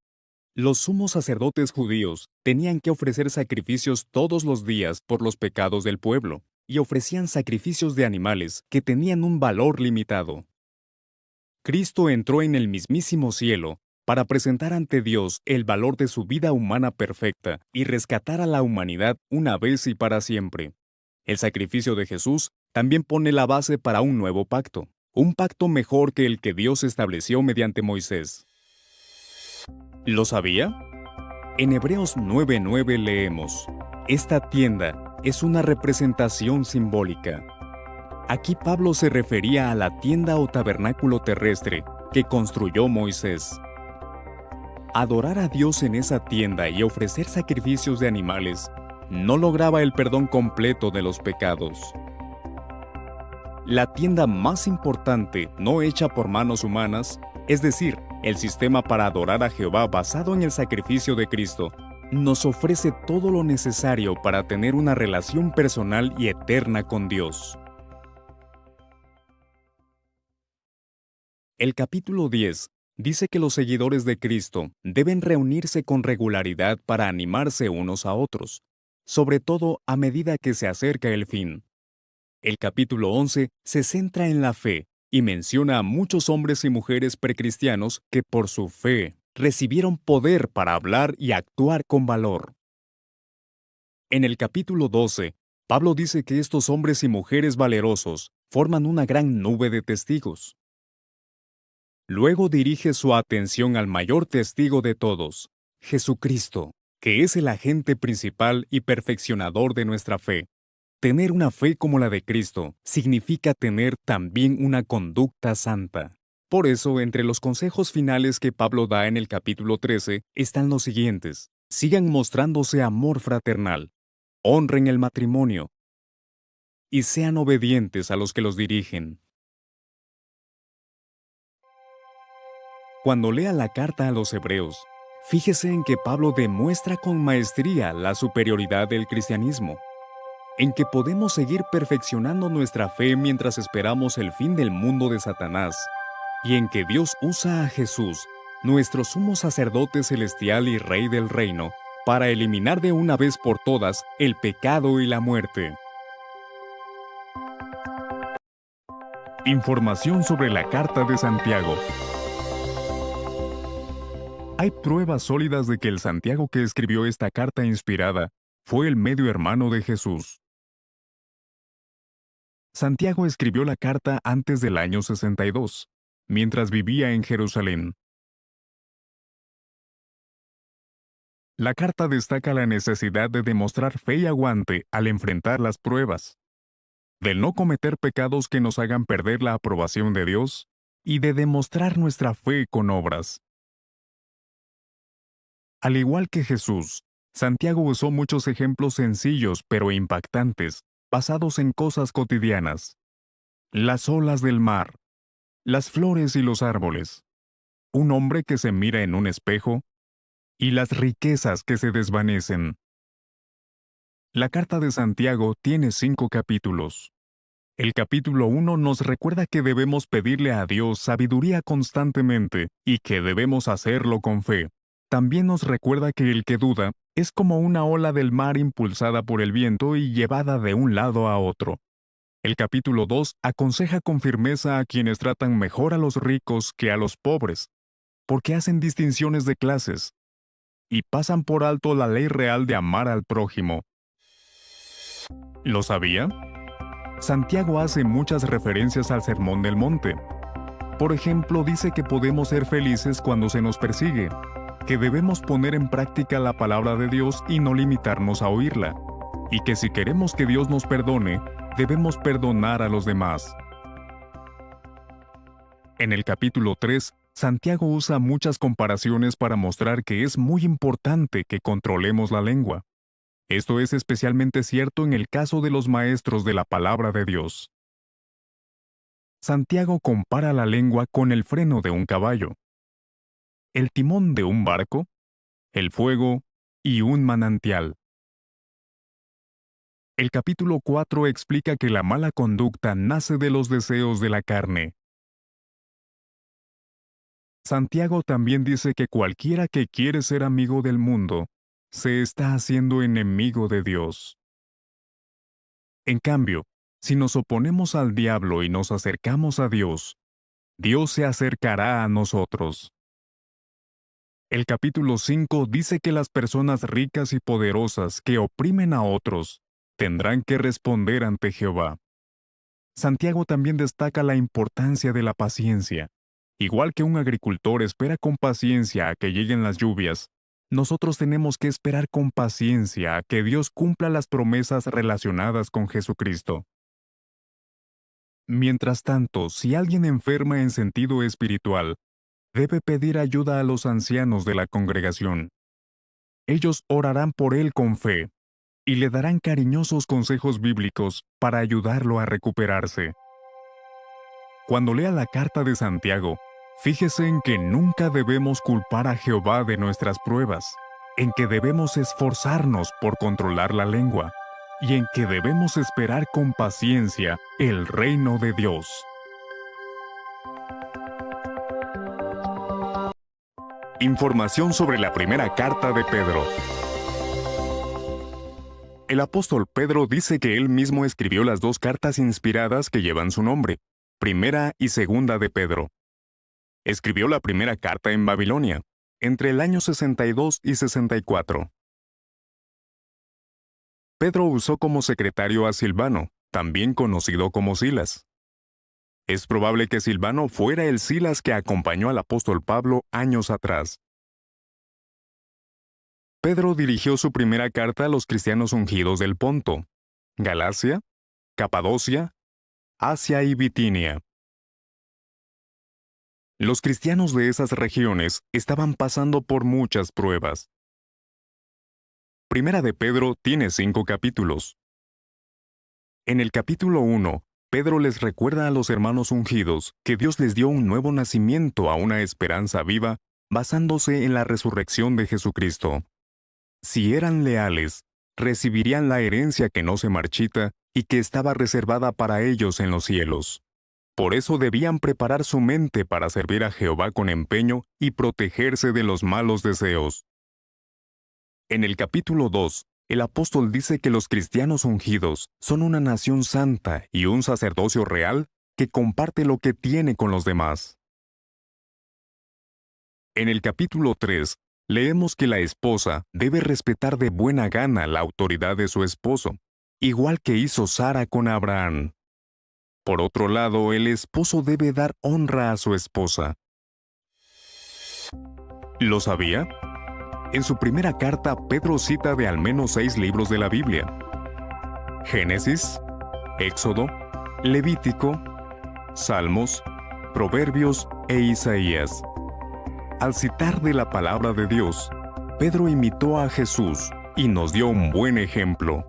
Los sumos sacerdotes judíos tenían que ofrecer sacrificios todos los días por los pecados del pueblo, y ofrecían sacrificios de animales que tenían un valor limitado. Cristo entró en el mismísimo cielo para presentar ante Dios el valor de su vida humana perfecta y rescatar a la humanidad una vez y para siempre. El sacrificio de Jesús también pone la base para un nuevo pacto, un pacto mejor que el que Dios estableció mediante Moisés. ¿Lo sabía? En Hebreos 9:9 leemos: Esta tienda es una representación simbólica. Aquí Pablo se refería a la tienda o tabernáculo terrestre que construyó Moisés. Adorar a Dios en esa tienda y ofrecer sacrificios de animales no lograba el perdón completo de los pecados. La tienda más importante, no hecha por manos humanas, es decir, el sistema para adorar a Jehová basado en el sacrificio de Cristo, nos ofrece todo lo necesario para tener una relación personal y eterna con Dios. El capítulo 10 dice que los seguidores de Cristo deben reunirse con regularidad para animarse unos a otros, sobre todo a medida que se acerca el fin. El capítulo 11 se centra en la fe y menciona a muchos hombres y mujeres precristianos que por su fe recibieron poder para hablar y actuar con valor. En el capítulo 12, Pablo dice que estos hombres y mujeres valerosos forman una gran nube de testigos. Luego dirige su atención al mayor testigo de todos, Jesucristo, que es el agente principal y perfeccionador de nuestra fe. Tener una fe como la de Cristo significa tener también una conducta santa. Por eso, entre los consejos finales que Pablo da en el capítulo 13 están los siguientes: sigan mostrándose amor fraternal, honren el matrimonio y sean obedientes a los que los dirigen. Cuando lea la carta a los Hebreos, fíjese en que Pablo demuestra con maestría la superioridad del cristianismo, en que podemos seguir perfeccionando nuestra fe mientras esperamos el fin del mundo de Satanás, y en que Dios usa a Jesús, nuestro sumo sacerdote celestial y rey del reino, para eliminar de una vez por todas el pecado y la muerte. Información sobre la Carta de Santiago. Hay pruebas sólidas de que el Santiago que escribió esta carta inspirada fue el medio hermano de Jesús. Santiago escribió la carta antes del año 62, mientras vivía en Jerusalén. La carta destaca la necesidad de demostrar fe y aguante al enfrentar las pruebas, del no cometer pecados que nos hagan perder la aprobación de Dios y de demostrar nuestra fe con obras. Al igual que Jesús, Santiago usó muchos ejemplos sencillos pero impactantes, basados en cosas cotidianas. Las olas del mar, las flores y los árboles, un hombre que se mira en un espejo, y las riquezas que se desvanecen. La carta de Santiago tiene 5 capítulos. El capítulo 1 nos recuerda que debemos pedirle a Dios sabiduría constantemente y que debemos hacerlo con fe. También nos recuerda que el que duda es como una ola del mar impulsada por el viento y llevada de un lado a otro. El capítulo 2 aconseja con firmeza a quienes tratan mejor a los ricos que a los pobres, porque hacen distinciones de clases y pasan por alto la ley real de amar al prójimo. ¿Lo sabía? Santiago hace muchas referencias al Sermón del Monte. Por ejemplo, dice que podemos ser felices cuando se nos persigue, que debemos poner en práctica la palabra de Dios y no limitarnos a oírla, y que si queremos que Dios nos perdone, debemos perdonar a los demás. En el capítulo 3, Santiago usa muchas comparaciones para mostrar que es muy importante que controlemos la lengua. Esto es especialmente cierto en el caso de los maestros de la palabra de Dios. Santiago compara la lengua con el freno de un caballo, el timón de un barco, el fuego y un manantial. El capítulo 4 explica que la mala conducta nace de los deseos de la carne. Santiago también dice que cualquiera que quiere ser amigo del mundo, se está haciendo enemigo de Dios. En cambio, si nos oponemos al diablo y nos acercamos a Dios, Dios se acercará a nosotros. El capítulo 5 dice que las personas ricas y poderosas que oprimen a otros tendrán que responder ante Jehová. Santiago también destaca la importancia de la paciencia. Igual que un agricultor espera con paciencia a que lleguen las lluvias, nosotros tenemos que esperar con paciencia a que Dios cumpla las promesas relacionadas con Jesucristo. Mientras tanto, si alguien enferma en sentido espiritual, debe pedir ayuda a los ancianos de la congregación. Ellos orarán por él con fe y le darán cariñosos consejos bíblicos para ayudarlo a recuperarse. Cuando lea la carta de Santiago, fíjese en que nunca debemos culpar a Jehová de nuestras pruebas, en que debemos esforzarnos por controlar la lengua y en que debemos esperar con paciencia el reino de Dios. Información sobre la primera carta de Pedro. El apóstol Pedro dice que él mismo escribió las 2 cartas inspiradas que llevan su nombre, Primera y Segunda de Pedro. Escribió la primera carta en Babilonia, entre el año 62 y 64. Pedro usó como secretario a Silvano, también conocido como Silas. Es probable que Silvano fuera el Silas que acompañó al apóstol Pablo años atrás. Pedro dirigió su primera carta a los cristianos ungidos del Ponto, Galacia, Capadocia, Asia y Bitinia. Los cristianos de esas regiones estaban pasando por muchas pruebas. Primera de Pedro tiene 5 capítulos. En el capítulo 1, Pedro les recuerda a los hermanos ungidos que Dios les dio un nuevo nacimiento a una esperanza viva basándose en la resurrección de Jesucristo. Si eran leales, recibirían la herencia que no se marchita y que estaba reservada para ellos en los cielos. Por eso debían preparar su mente para servir a Jehová con empeño y protegerse de los malos deseos. En el capítulo 2, el apóstol dice que los cristianos ungidos son una nación santa y un sacerdocio real que comparte lo que tiene con los demás. En el capítulo 3, leemos que la esposa debe respetar de buena gana la autoridad de su esposo, igual que hizo Sara con Abraham. Por otro lado, el esposo debe dar honra a su esposa. ¿Lo sabía? En su primera carta, Pedro cita de al menos 6 libros de la Biblia: Génesis, Éxodo, Levítico, Salmos, Proverbios e Isaías. Al citar de la palabra de Dios, Pedro imitó a Jesús y nos dio un buen ejemplo.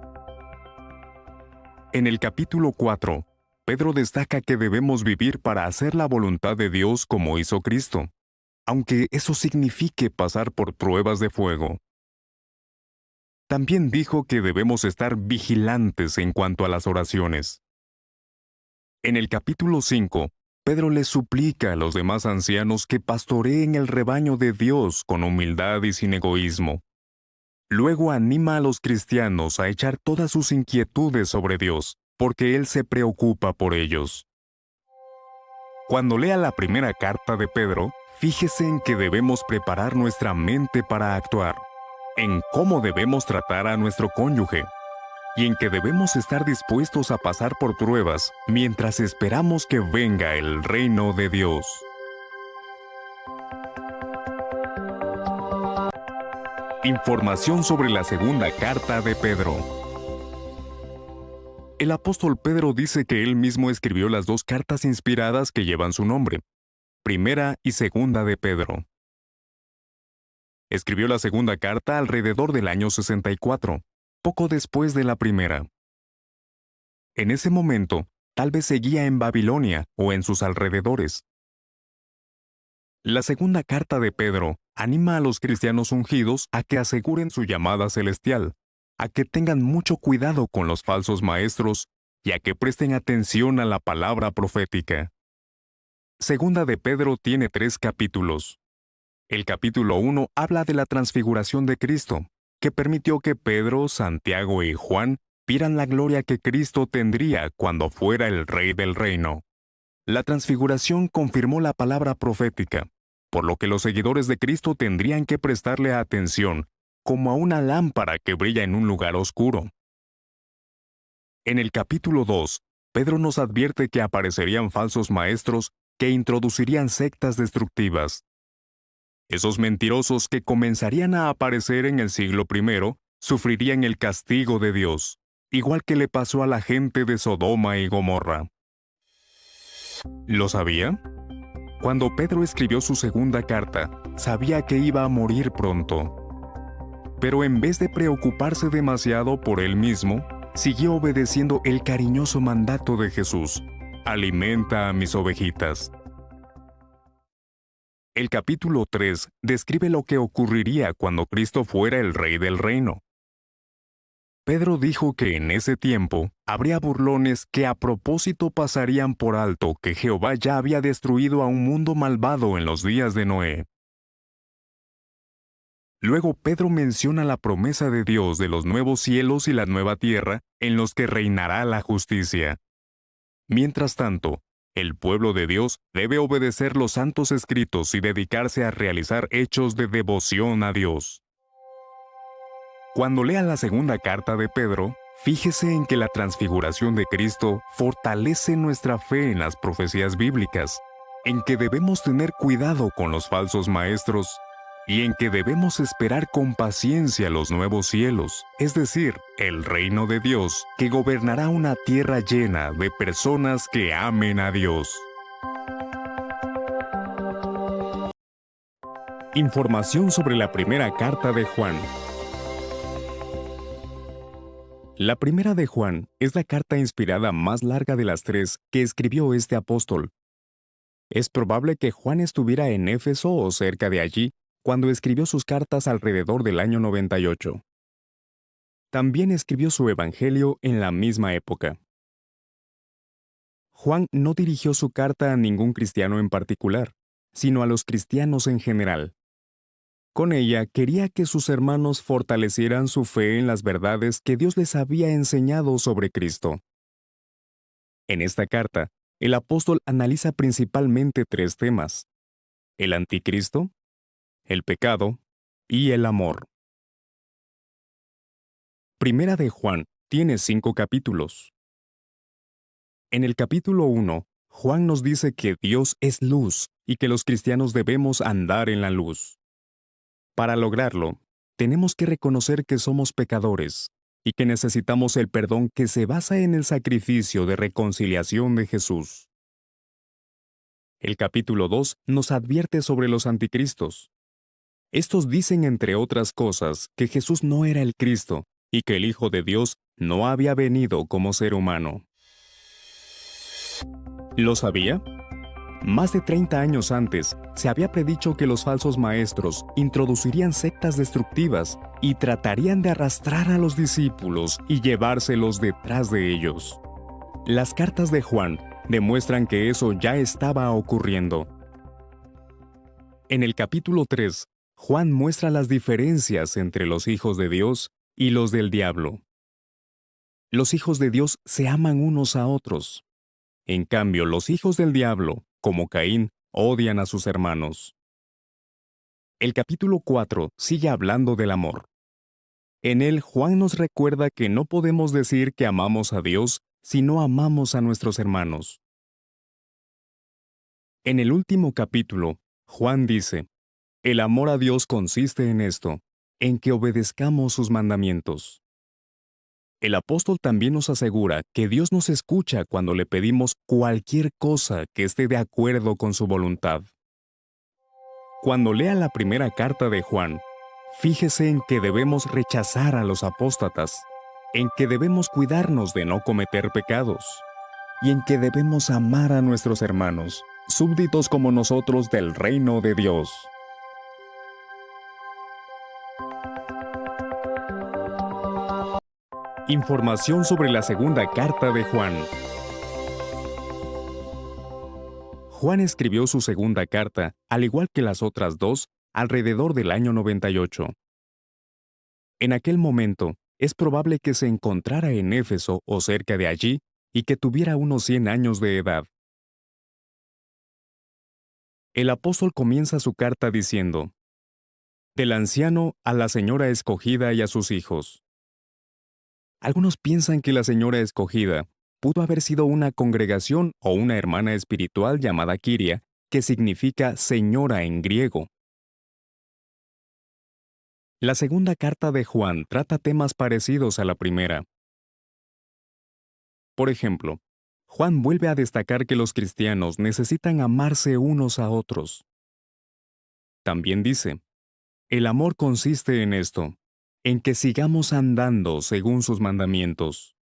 En el capítulo 4, Pedro destaca que debemos vivir para hacer la voluntad de Dios como hizo Cristo. aunque eso signifique pasar por pruebas de fuego. También dijo que debemos estar vigilantes en cuanto a las oraciones. En el capítulo 5, Pedro le suplica a los demás ancianos que pastoreen el rebaño de Dios con humildad y sin egoísmo. Luego anima a los cristianos a echar todas sus inquietudes sobre Dios, porque Él se preocupa por ellos. Cuando lea la primera carta de Pedro, fíjese en que debemos preparar nuestra mente para actuar, en cómo debemos tratar a nuestro cónyuge, y en que debemos estar dispuestos a pasar por pruebas mientras esperamos que venga el reino de Dios. Información sobre la segunda carta de Pedro. El apóstol Pedro dice que él mismo escribió las dos cartas inspiradas que llevan su nombre, Primera y Segunda de Pedro. Escribió la segunda carta alrededor del año 64, poco después de la primera. En ese momento, tal vez seguía en Babilonia o en sus alrededores. La segunda carta de Pedro anima a los cristianos ungidos a que aseguren su llamada celestial, a que tengan mucho cuidado con los falsos maestros y a que presten atención a la palabra profética. Segunda de Pedro tiene 3 capítulos. El capítulo 1 habla de la transfiguración de Cristo, que permitió que Pedro, Santiago y Juan vieran la gloria que Cristo tendría cuando fuera el Rey del reino. La transfiguración confirmó la palabra profética, por lo que los seguidores de Cristo tendrían que prestarle atención, como a una lámpara que brilla en un lugar oscuro. En el capítulo 2, Pedro nos advierte que aparecerían falsos maestros que introducirían sectas destructivas. Esos mentirosos que comenzarían a aparecer en el siglo I sufrirían el castigo de Dios, igual que le pasó a la gente de Sodoma y Gomorra. ¿Lo sabía? Cuando Pedro escribió su segunda carta, sabía que iba a morir pronto. Pero en vez de preocuparse demasiado por él mismo, siguió obedeciendo el cariñoso mandato de Jesús: alimenta a mis ovejitas. El capítulo 3 describe lo que ocurriría cuando Cristo fuera el Rey del reino. Pedro dijo que en ese tiempo habría burlones que a propósito pasarían por alto que Jehová ya había destruido a un mundo malvado en los días de Noé. Luego Pedro menciona la promesa de Dios de los nuevos cielos y la nueva tierra en los que reinará la justicia. Mientras tanto, el pueblo de Dios debe obedecer los santos escritos y dedicarse a realizar hechos de devoción a Dios. Cuando lea la segunda carta de Pedro, fíjese en que la transfiguración de Cristo fortalece nuestra fe en las profecías bíblicas, en que debemos tener cuidado con los falsos maestros y en que debemos esperar con paciencia los nuevos cielos, es decir, el reino de Dios, que gobernará una tierra llena de personas que amen a Dios. Información sobre la primera carta de Juan. La primera de Juan es la carta inspirada más larga de las 3 que escribió este apóstol. Es probable que Juan estuviera en Éfeso o cerca de allí cuando escribió sus cartas alrededor del año 98. También escribió su evangelio en la misma época. Juan no dirigió su carta a ningún cristiano en particular, sino a los cristianos en general. Con ella quería que sus hermanos fortalecieran su fe en las verdades que Dios les había enseñado sobre Cristo. En esta carta, el apóstol analiza principalmente 3 temas: el anticristo, el pecado y el amor. Primera de Juan tiene 5 capítulos. En el capítulo 1, Juan nos dice que Dios es luz y que los cristianos debemos andar en la luz. Para lograrlo, tenemos que reconocer que somos pecadores y que necesitamos el perdón que se basa en el sacrificio de reconciliación de Jesús. El capítulo 2 nos advierte sobre los anticristos. Estos dicen, entre otras cosas, que Jesús no era el Cristo y que el Hijo de Dios no había venido como ser humano. ¿Lo sabía? Más de 30 años antes, se había predicho que los falsos maestros introducirían sectas destructivas y tratarían de arrastrar a los discípulos y llevárselos detrás de ellos. Las cartas de Juan demuestran que eso ya estaba ocurriendo. En el capítulo 3, Juan muestra las diferencias entre los hijos de Dios y los del diablo. Los hijos de Dios se aman unos a otros. En cambio, los hijos del diablo, como Caín, odian a sus hermanos. El capítulo 4 sigue hablando del amor. En él, Juan nos recuerda que no podemos decir que amamos a Dios si no amamos a nuestros hermanos. En el último capítulo, Juan dice, el amor a Dios consiste en esto, en que obedezcamos sus mandamientos. El apóstol también nos asegura que Dios nos escucha cuando le pedimos cualquier cosa que esté de acuerdo con su voluntad. Cuando lea la primera carta de Juan, fíjese en que debemos rechazar a los apóstatas, en que debemos cuidarnos de no cometer pecados, y en que debemos amar a nuestros hermanos, súbditos como nosotros del reino de Dios. Información sobre la segunda carta de Juan. Juan escribió su segunda carta, al igual que las otras dos, alrededor del año 98. En aquel momento, es probable que se encontrara en Éfeso o cerca de allí y que tuviera unos 100 años de edad. El apóstol comienza su carta diciendo, del anciano a la señora escogida y a sus hijos. Algunos piensan que la señora escogida pudo haber sido una congregación o una hermana espiritual llamada Kiria, que significa señora en griego. La segunda carta de Juan trata temas parecidos a la primera. Por ejemplo, Juan vuelve a destacar que los cristianos necesitan amarse unos a otros. También dice, el amor consiste en esto, en que sigamos andando según sus mandamientos.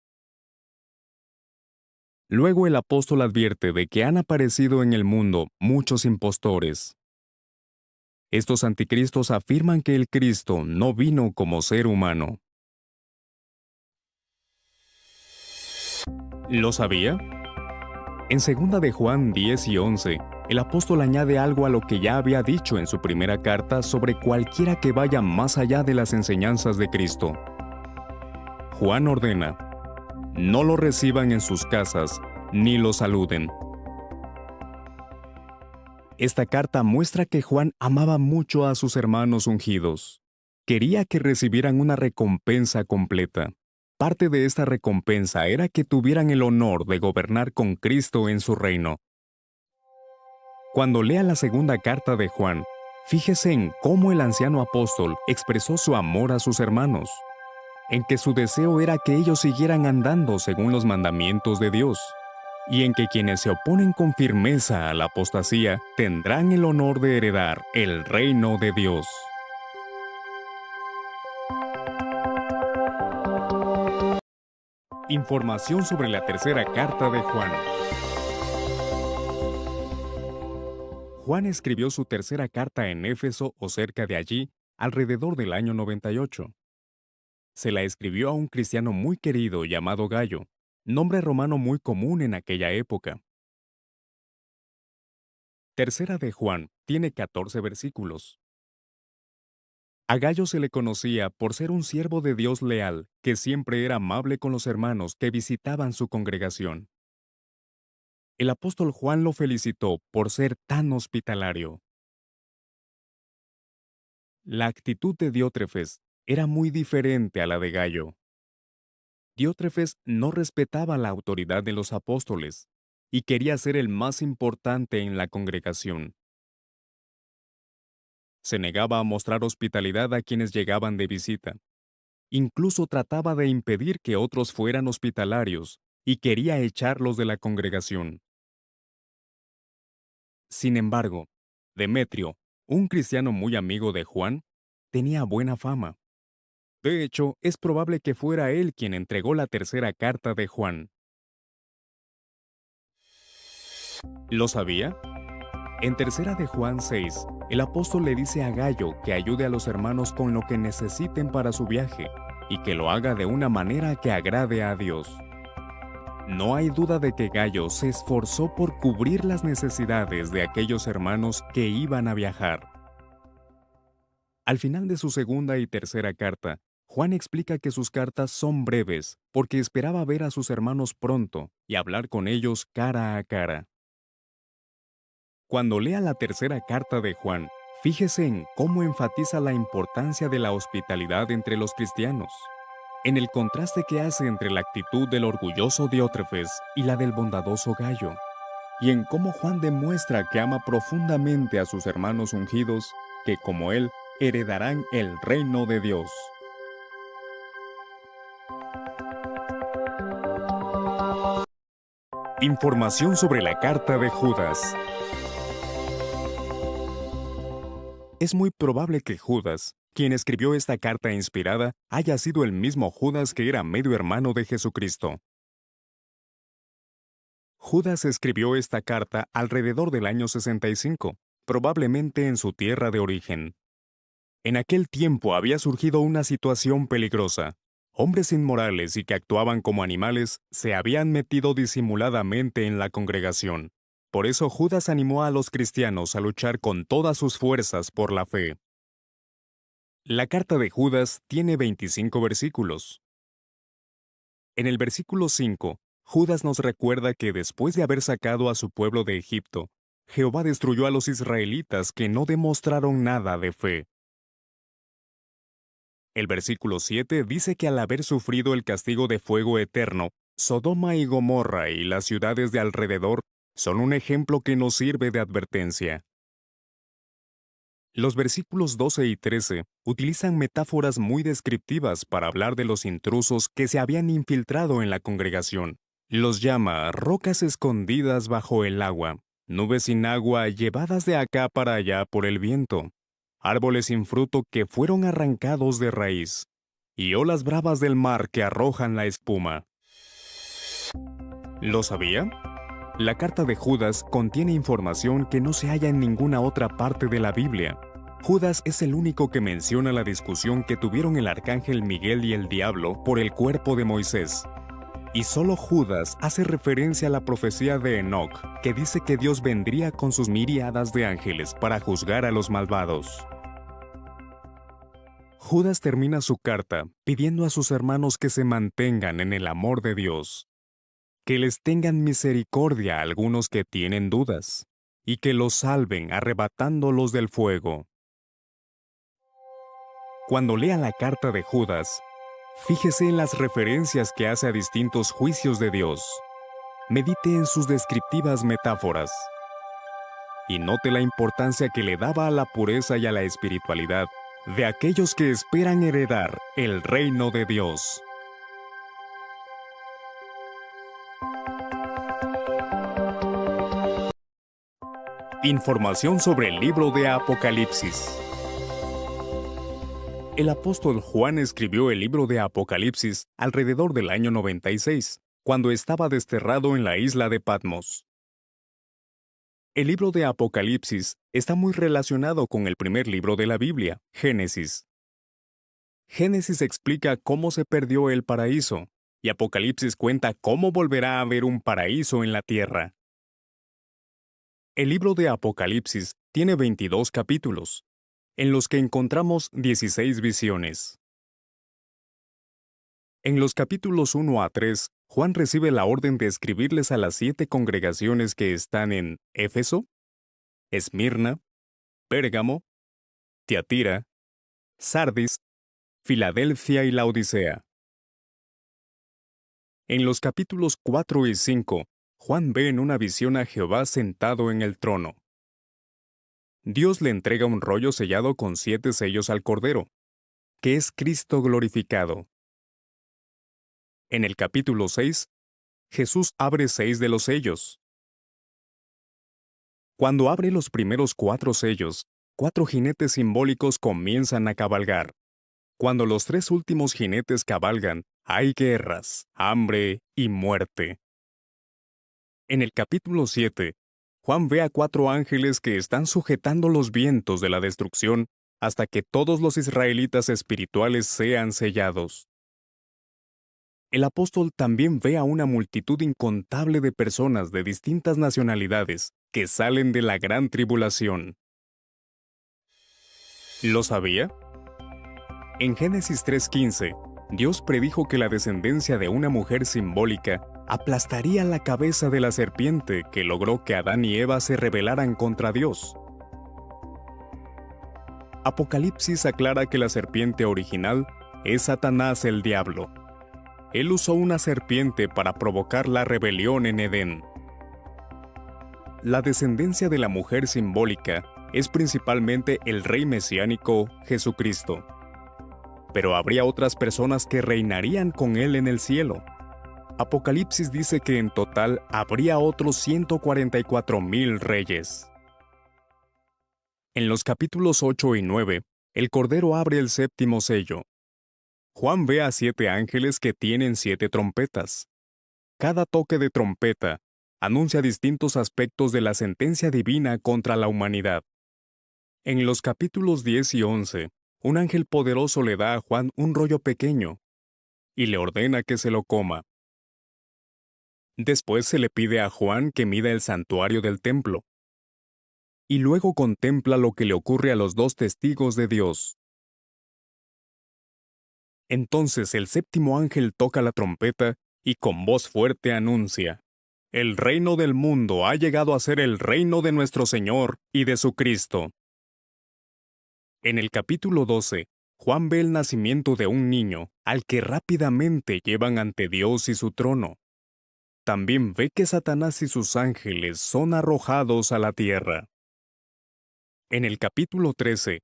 Luego el apóstol advierte de que han aparecido en el mundo muchos impostores. Estos anticristos afirman que el Cristo no vino como ser humano. ¿Lo sabía? En 2 de Juan 10 y 11, el apóstol añade algo a lo que ya había dicho en su primera carta sobre cualquiera que vaya más allá de las enseñanzas de Cristo. Juan ordena, no lo reciban en sus casas, ni lo saluden. Esta carta muestra que Juan amaba mucho a sus hermanos ungidos. Quería que recibieran una recompensa completa. Parte de esta recompensa era que tuvieran el honor de gobernar con Cristo en su reino. Cuando lea la segunda carta de Juan, fíjese en cómo el anciano apóstol expresó su amor a sus hermanos, en que su deseo era que ellos siguieran andando según los mandamientos de Dios, y en que quienes se oponen con firmeza a la apostasía tendrán el honor de heredar el reino de Dios. Información sobre la tercera carta de Juan. Juan escribió su tercera carta en Éfeso o cerca de allí, alrededor del año 98. Se la escribió a un cristiano muy querido llamado Gayo, nombre romano muy común en aquella época. Tercera de Juan tiene 14 versículos. A Gayo se le conocía por ser un siervo de Dios leal, que siempre era amable con los hermanos que visitaban su congregación. El apóstol Juan lo felicitó por ser tan hospitalario. La actitud de Diótrefes era muy diferente a la de Gayo. Diótrefes no respetaba la autoridad de los apóstoles y quería ser el más importante en la congregación. Se negaba a mostrar hospitalidad a quienes llegaban de visita. Incluso trataba de impedir que otros fueran hospitalarios y quería echarlos de la congregación. Sin embargo, Demetrio, un cristiano muy amigo de Juan, tenía buena fama. De hecho, es probable que fuera él quien entregó la tercera carta de Juan. ¿Lo sabía? En tercera de Juan 6, el apóstol le dice a Gayo que ayude a los hermanos con lo que necesiten para su viaje y que lo haga de una manera que agrade a Dios. No hay duda de que Gayo se esforzó por cubrir las necesidades de aquellos hermanos que iban a viajar. Al final de su segunda y tercera carta, Juan explica que sus cartas son breves porque esperaba ver a sus hermanos pronto y hablar con ellos cara a cara. Cuando lea la tercera carta de Juan, fíjese en cómo enfatiza la importancia de la hospitalidad entre los cristianos, en el contraste que hace entre la actitud del orgulloso Diótrefes y la del bondadoso Gayo, y en cómo Juan demuestra que ama profundamente a sus hermanos ungidos, que como él heredarán el reino de Dios. Información sobre la carta de Judas. Es muy probable que Judas, quien escribió esta carta inspirada, haya sido el mismo Judas que era medio hermano de Jesucristo. Judas escribió esta carta alrededor del año 65, probablemente en su tierra de origen. En aquel tiempo había surgido una situación peligrosa. Hombres inmorales y que actuaban como animales se habían metido disimuladamente en la congregación. Por eso Judas animó a los cristianos a luchar con todas sus fuerzas por la fe. La carta de Judas tiene 25 versículos. En el versículo 5, Judas nos recuerda que después de haber sacado a su pueblo de Egipto, Jehová destruyó a los israelitas que no demostraron nada de fe. El versículo 7 dice que al haber sufrido el castigo de fuego eterno, Sodoma y Gomorra y las ciudades de alrededor son un ejemplo que nos sirve de advertencia. Los versículos 12 y 13 utilizan metáforas muy descriptivas para hablar de los intrusos que se habían infiltrado en la congregación. Los llama rocas escondidas bajo el agua, nubes sin agua llevadas de acá para allá por el viento, árboles sin fruto que fueron arrancados de raíz, y olas bravas del mar que arrojan la espuma. ¿Lo sabía? La carta de Judas contiene información que no se halla en ninguna otra parte de la Biblia. Judas es el único que menciona la discusión que tuvieron el arcángel Miguel y el diablo por el cuerpo de Moisés. Y solo Judas hace referencia a la profecía de Enoc, que dice que Dios vendría con sus miríadas de ángeles para juzgar a los malvados. Judas termina su carta pidiendo a sus hermanos que se mantengan en el amor de Dios, que les tengan misericordia a algunos que tienen dudas, y que los salven arrebatándolos del fuego. Cuando lea la carta de Judas, fíjese en las referencias que hace a distintos juicios de Dios. Medite en sus descriptivas metáforas. Y note la importancia que le daba a la pureza y a la espiritualidad de aquellos que esperan heredar el reino de Dios. Información sobre el libro de Apocalipsis. El apóstol Juan escribió el libro de Apocalipsis alrededor del año 96, cuando estaba desterrado en la isla de Patmos. El libro de Apocalipsis está muy relacionado con el primer libro de la Biblia, Génesis. Génesis explica cómo se perdió el paraíso, y Apocalipsis cuenta cómo volverá a haber un paraíso en la tierra. El libro de Apocalipsis tiene 22 capítulos, en los que encontramos 16 visiones. En los capítulos 1 a 3, Juan recibe la orden de escribirles a las 7 congregaciones que están en Éfeso, Esmirna, Pérgamo, Tiatira, Sardis, Filadelfia y Laodicea. En los capítulos 4 y 5, Juan ve en una visión a Jehová sentado en el trono. Dios le entrega un rollo sellado con 7 sellos al Cordero, que es Cristo glorificado. En el capítulo 6, Jesús abre 6 de los sellos. Cuando abre los primeros 4 sellos, 4 jinetes simbólicos comienzan a cabalgar. Cuando los 3 últimos jinetes cabalgan, hay guerras, hambre y muerte. En el capítulo 7, Juan ve a 4 ángeles que están sujetando los vientos de la destrucción hasta que todos los israelitas espirituales sean sellados. El apóstol también ve a una multitud incontable de personas de distintas nacionalidades que salen de la gran tribulación. ¿Lo sabía? En Génesis 3:15, Dios predijo que la descendencia de una mujer simbólica aplastaría la cabeza de la serpiente que logró que Adán y Eva se rebelaran contra Dios. Apocalipsis aclara que la serpiente original es Satanás el diablo. Él usó una serpiente para provocar la rebelión en Edén. La descendencia de la mujer simbólica es principalmente el rey mesiánico Jesucristo. Pero habría otras personas que reinarían con él en el cielo. Apocalipsis dice que en total habría otros 144,000 reyes. En los capítulos 8 y 9, el Cordero abre el séptimo sello. Juan ve a 7 ángeles que tienen 7 trompetas. Cada toque de trompeta anuncia distintos aspectos de la sentencia divina contra la humanidad. En los capítulos 10 y 11, un ángel poderoso le da a Juan un rollo pequeño y le ordena que se lo coma. Después se le pide a Juan que mida el santuario del templo. Y luego contempla lo que le ocurre a los 2 testigos de Dios. Entonces el séptimo ángel toca la trompeta y con voz fuerte anuncia: «El reino del mundo ha llegado a ser el reino de nuestro Señor y de su Cristo». En el capítulo 12, Juan ve el nacimiento de un niño, al que rápidamente llevan ante Dios y su trono. También ve que Satanás y sus ángeles son arrojados a la tierra. En el capítulo 13,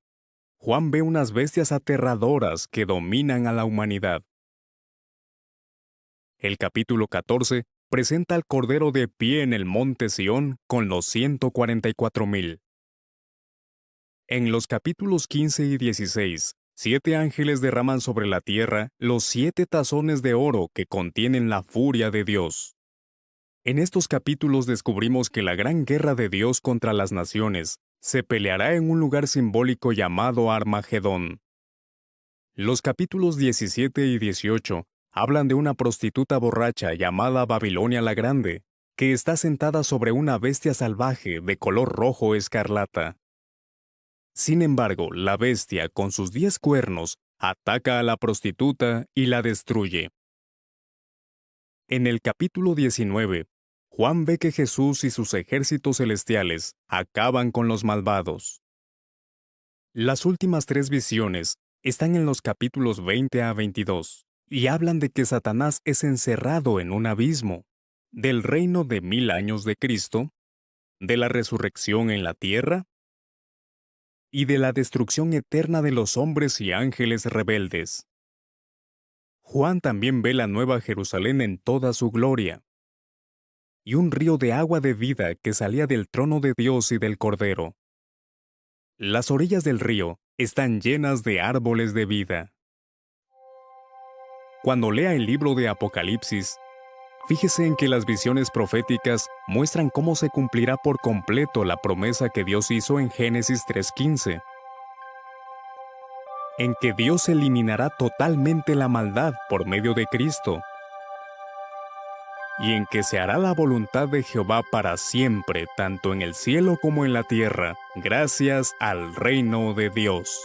Juan ve unas bestias aterradoras que dominan a la humanidad. El capítulo 14 presenta al Cordero de pie en el monte Sión con los 144,000. En los capítulos 15 y 16, 7 ángeles derraman sobre la tierra los 7 tazones de oro que contienen la furia de Dios. En estos capítulos descubrimos que la gran guerra de Dios contra las naciones se peleará en un lugar simbólico llamado Armagedón. Los capítulos 17 y 18 hablan de una prostituta borracha llamada Babilonia la Grande, que está sentada sobre una bestia salvaje de color rojo escarlata. Sin embargo, la bestia, con sus 10 cuernos, ataca a la prostituta y la destruye. En el capítulo 19, Juan ve que Jesús y sus ejércitos celestiales acaban con los malvados. Las últimas 3 visiones están en los capítulos 20 a 22 y hablan de que Satanás es encerrado en un abismo, del reino de 1000 años de Cristo, de la resurrección en la tierra y de la destrucción eterna de los hombres y ángeles rebeldes. Juan también ve la nueva Jerusalén en toda su gloria, y un río de agua de vida que salía del trono de Dios y del Cordero. Las orillas del río están llenas de árboles de vida. Cuando lea el libro de Apocalipsis, fíjese en que las visiones proféticas muestran cómo se cumplirá por completo la promesa que Dios hizo en Génesis 3:15, en que Dios eliminará totalmente la maldad por medio de Cristo, y en que se hará la voluntad de Jehová para siempre, tanto en el cielo como en la tierra, gracias al reino de Dios.